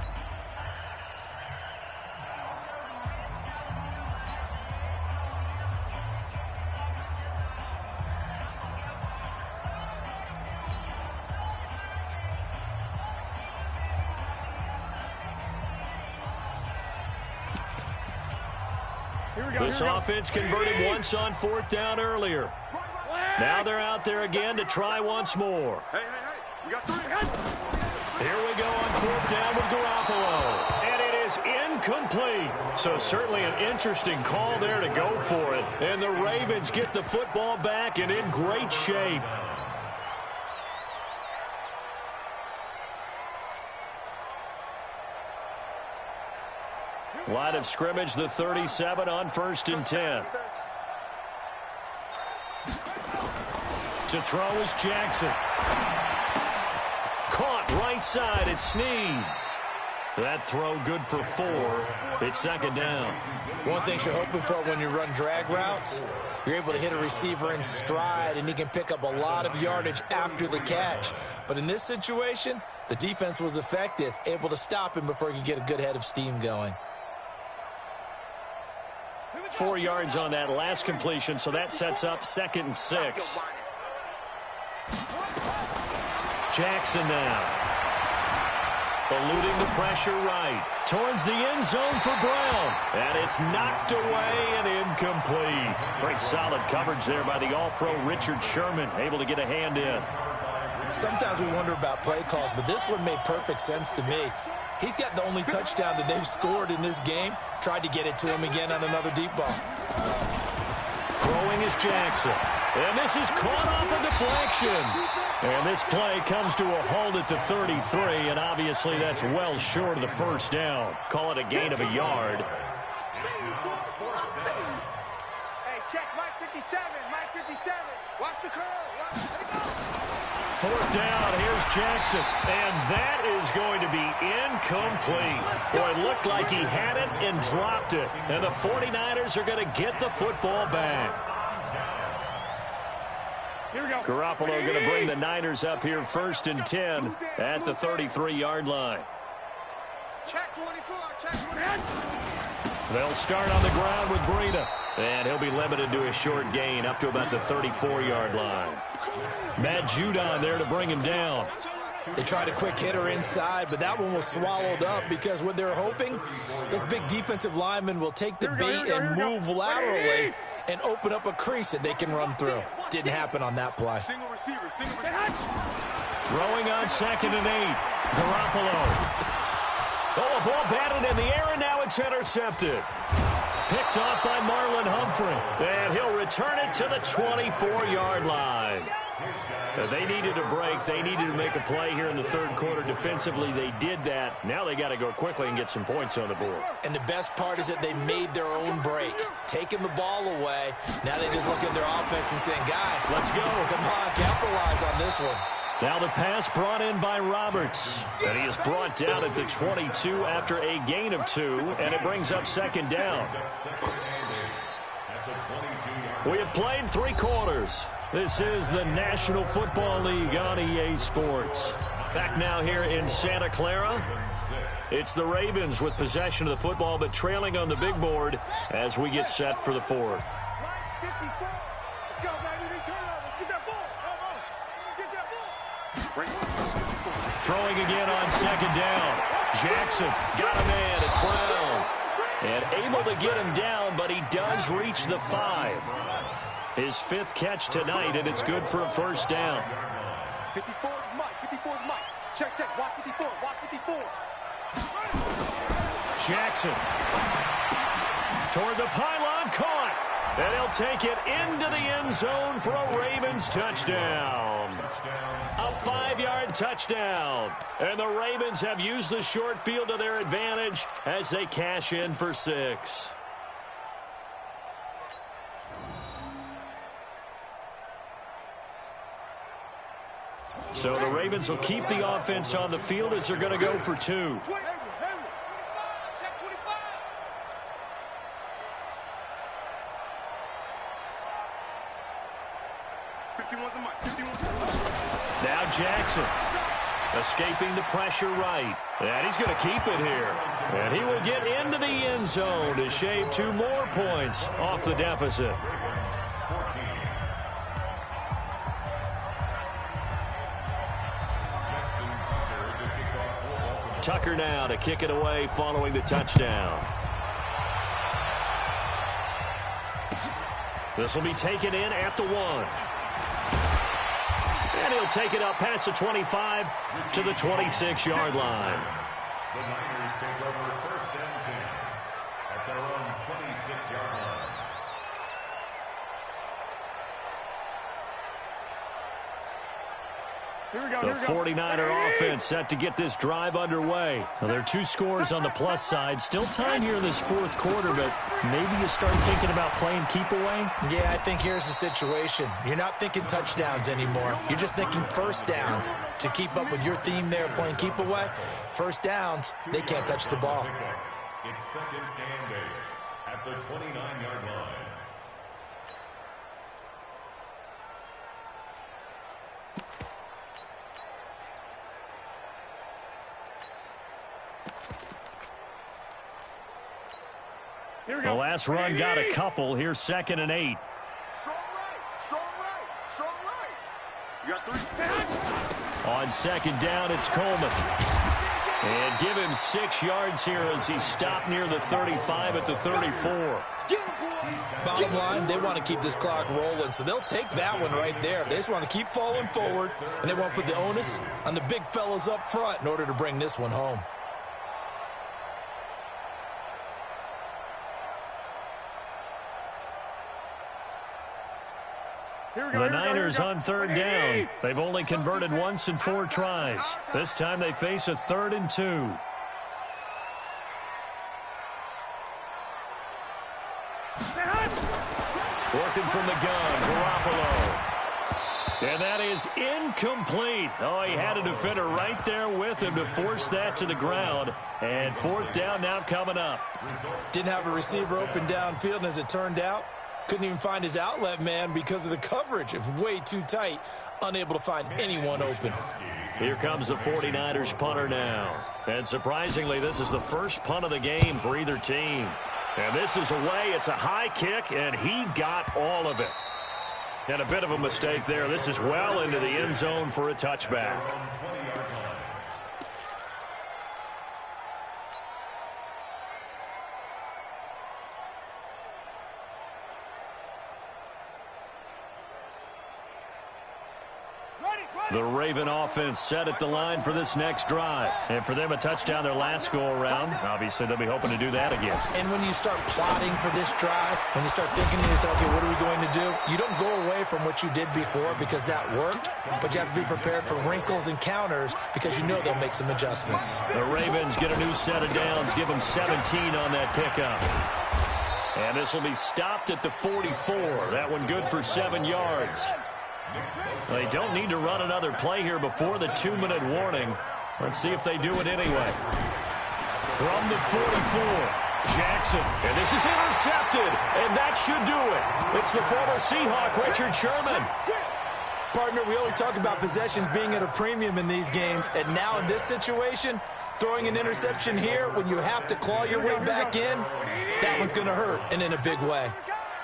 This offense converted once on 4th down earlier. Now they're out there again to try once more. Hey, we got 3. Here we go on 4th down with Garoppolo. And it is incomplete. So certainly an interesting call there to go for it. And the Ravens get the football back and in great shape. Line of scrimmage, the 37 on 1st and 10. To throw is Jackson. Caught right side, it's Snead. That throw good for 4. It's 2nd down. One thing you're hoping for when you run drag routes, you're able to hit a receiver in stride, and he can pick up a lot of yardage after the catch. But in this situation, the defense was effective, able to stop him before he could get a good head of steam going. 4 yards on that last completion, so that sets up 2nd and 6. Jackson now. Eluding the pressure right. Towards the end zone for Brown. And it's knocked away and incomplete. Great solid coverage there by the All-Pro Richard Sherman. Able to get a hand in. Sometimes we wonder about play calls, but this one made perfect sense to me. He's got the only touchdown that they've scored in this game. Tried to get it to him again on another deep ball. Throwing is Jackson. And this is caught off a deflection. And this play comes to a halt at the 33, and obviously that's well short of the 1st down. Call it a gain of a yard. Hey, check Mike 57, Mike 57. Watch the curl. 4th down, here's Jackson, and that is going to be incomplete. Boy, it looked like he had it and dropped it, and the 49ers are going to get the football back. Here we go. Garoppolo going to bring the Niners up here 1st and 10 at the 33-yard line. Check 24, check 24. They'll start on the ground with Breida, and he'll be limited to a short gain up to about the 34-yard line. Matt Judon there to bring him down. They tried a quick hitter inside, but that one was swallowed up because what they're hoping, those big defensive linemen will take the bait and move laterally and open up a crease that they can run through. Didn't happen on that play. Single receiver, single receiver. Throwing on 2nd and 8. Garoppolo. Oh, a ball batted in the air, and now it's intercepted. Picked off by Marlon Humphrey. And he'll return it to the 24-yard line. They needed a break. They needed to make a play here in the 3rd quarter. Defensively, they did that. Now they got to go quickly and get some points on the board. And the best part is that they made their own break. Taking the ball away. Now they just look at their offense and saying, guys, let's go. Come on, capitalize on this one. Now the pass brought in by Roberts. And he is brought down at the 22 after a gain of 2. And it brings up 2nd down. We have played 3 quarters. This is the National Football League on EA Sports. Back now here in Santa Clara. It's the Ravens with possession of the football, but trailing on the big board as we get set for the 4th. Throwing again on 2nd down. Jackson got a man. It's Brown. And able to get him down, but he does reach the 5. His 5th catch tonight, and it's good for a 1st down. 54 is Mike. 54 is Mike. Check, check. Watch 54. Watch 54. Jackson. Toward the pylon, caught. And he'll take it into the end zone for a Ravens touchdown. A 5-yard touchdown. And the Ravens have used the short field to their advantage as they cash in for 6. So the Ravens will keep the offense on the field as they're going to go for 2. Now Jackson escaping the pressure right. And he's going to keep it here. And he will get into the end zone to shave 2 more points off the deficit. Tucker now to kick it away following the touchdown. This will be taken in at the 1. And he'll take it up past the 25 to the 26-yard line. The Niners take over 1st and 10 at their own 26-yard line. Here we go, The 49er offense set to get this drive underway. Now, there are 2 scores on the plus side. Still time here in this 4th quarter, but maybe you start thinking about playing keep away? Yeah, I think here's the situation. You're not thinking touchdowns anymore. You're just thinking first downs. To keep up with your theme there, playing keep away, first downs, they can't touch the ball. It's 2nd and 8 at the 29-yard line. The last run got a couple. Here's 2nd and 8. Strong right, strong right, strong right. You got 3. On 2nd down, it's Coleman. And give him 6 yards here as he stopped near the 35 at the 34. Bottom line, they want to keep this clock rolling, so they'll take that one right there. They just want to keep falling forward, and they want to put the onus on the big fellas up front in order to bring this one home. The Niners on 3rd down. They've only converted once in 4 tries. This time they face a 3rd and 2. Working from the gun, Garoppolo. And that is incomplete. Oh, he had a defender right there with him to force that to the ground. And 4th down now coming up. Didn't have a receiver open downfield, and as it turned out, couldn't even find his outlet man because of the coverage. It was way too tight, unable to find anyone open. Here comes the 49ers punter now. And surprisingly, this is the first punt of the game for either team. And this is away. It's a high kick, and he got all of it. And a bit of a mistake there. This is well into the end zone for a touchback. The Raven offense set at the line for this next drive. And for them, a touchdown their last go-around. Obviously, they'll be hoping to do that again. And when you start plotting for this drive, when you start thinking to yourself, okay, what are we going to do? You don't go away from what you did before because that worked, but you have to be prepared for wrinkles and counters because you know they'll make some adjustments. The Ravens get a new set of downs, give them 17 on that pickup. And this will be stopped at the 44. That one good for 7 yards. They don't need to run another play here before the 2-minute warning. Let's see if they do it anyway. From the 44, Jackson. And this is intercepted, and that should do it. It's the former Seahawk, Richard Sherman. Partner, we always talk about possessions being at a premium in these games, and now in this situation, throwing an interception here when you have to claw your way back in, that one's going to hurt, and in a big way.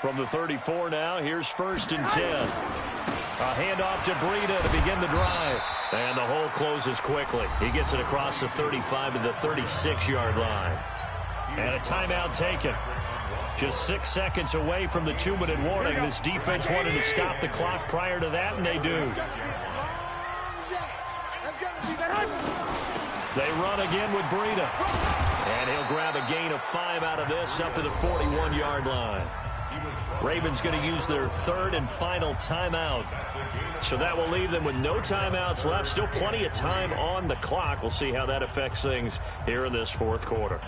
From the 34 now, here's 1st and 10. A handoff to Breida to begin the drive. And the hole closes quickly. He gets it across the 35 to the 36-yard line. And a timeout taken. Just 6 seconds away from the 2-minute warning. This defense wanted to stop the clock prior to that, and they do. They run again with Breida. And he'll grab a gain of 5 out of this up to the 41-yard line. Ravens going to use their 3rd and final timeout. So that will leave them with no timeouts left. Still plenty of time on the clock. We'll see how that affects things here in this 4th quarter.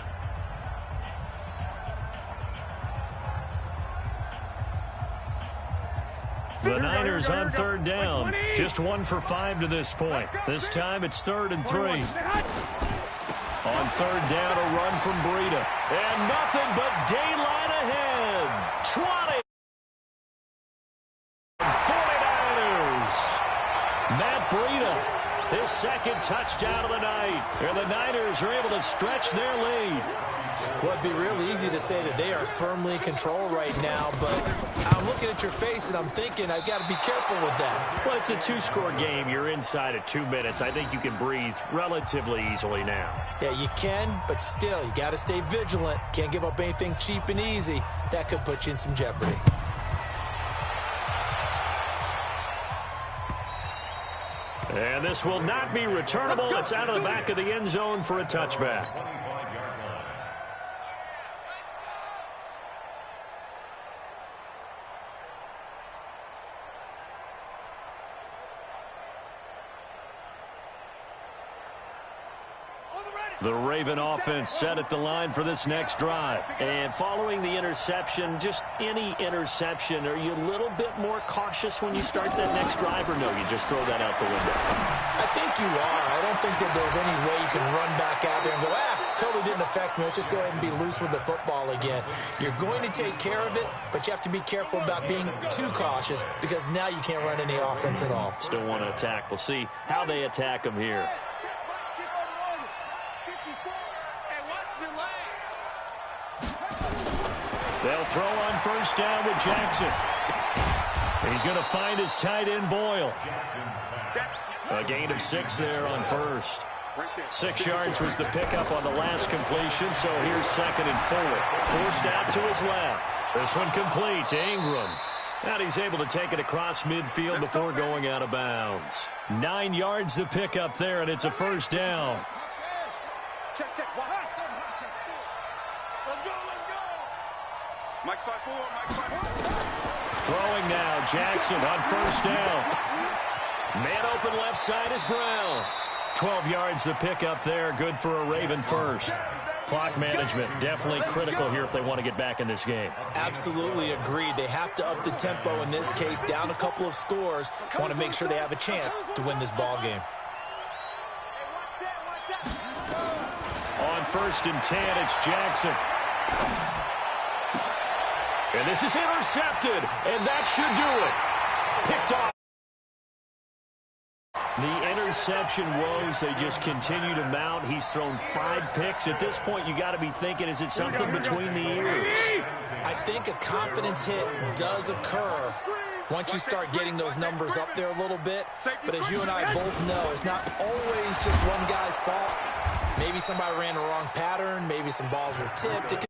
The Niners on 3rd down. Just 1 for 5 to this point. This time it's 3rd and 3. On 3rd down, a run from Breida. And nothing but daylight ahead. 20. 49ers. Matt Breida, his 2nd touchdown of the night. And the Niners are able to stretch their lead. Well, it'd be real easy to say that they are firmly in control right now, but I'm looking at your face and I'm thinking I've got to be careful with that. Well, it's a 2-score game. You're inside of 2 minutes. I think you can breathe relatively easily now. Yeah, you can, but still, you got to stay vigilant. Can't give up anything cheap and easy. That could put you in some jeopardy. And this will not be returnable. It's out of the back of the end zone for a touchback. The Raven offense set at the line for this next drive. And following the interception, just any interception, are you a little bit more cautious when you start that next drive, or no, you just throw that out the window? I think you are. I don't think that there's any way you can run back out there and go, totally didn't affect me. Let's just go ahead and be loose with the football again. You're going to take care of it, but you have to be careful about being too cautious because now you can't run any offense at all. Still want to attack. We'll see how they attack them here. They'll throw on first down with Jackson. He's going to find his tight end, Boyle. A gain of 6 there on first. 6 yards was the pickup on the last completion, so here's 2nd and 4. Forced out to his left. This one complete to Ingram. And he's able to take it across midfield before going out of bounds. 9 yards the pickup there, and it's a first down. Check. Mike 5-4. Throwing now, Jackson on first down. Man open left side is Brown. 12 yards the pickup there, good for a Raven first. Clock management definitely critical here if they want to get back in this game. Absolutely agreed. They have to up the tempo in this case, down a couple of scores. Want to make sure they have a chance to win this ball game. On 1st and 10, it's Jackson. And this is intercepted, and that should do it. Picked off. The interception woes, they just continue to mount. He's thrown 5 picks. At this point, you got to be thinking, is it something between the ears? I think a confidence hit does occur once you start getting those numbers up there a little bit. But as you and I both know, it's not always just one guy's fault. Maybe somebody ran the wrong pattern. Maybe some balls were tipped.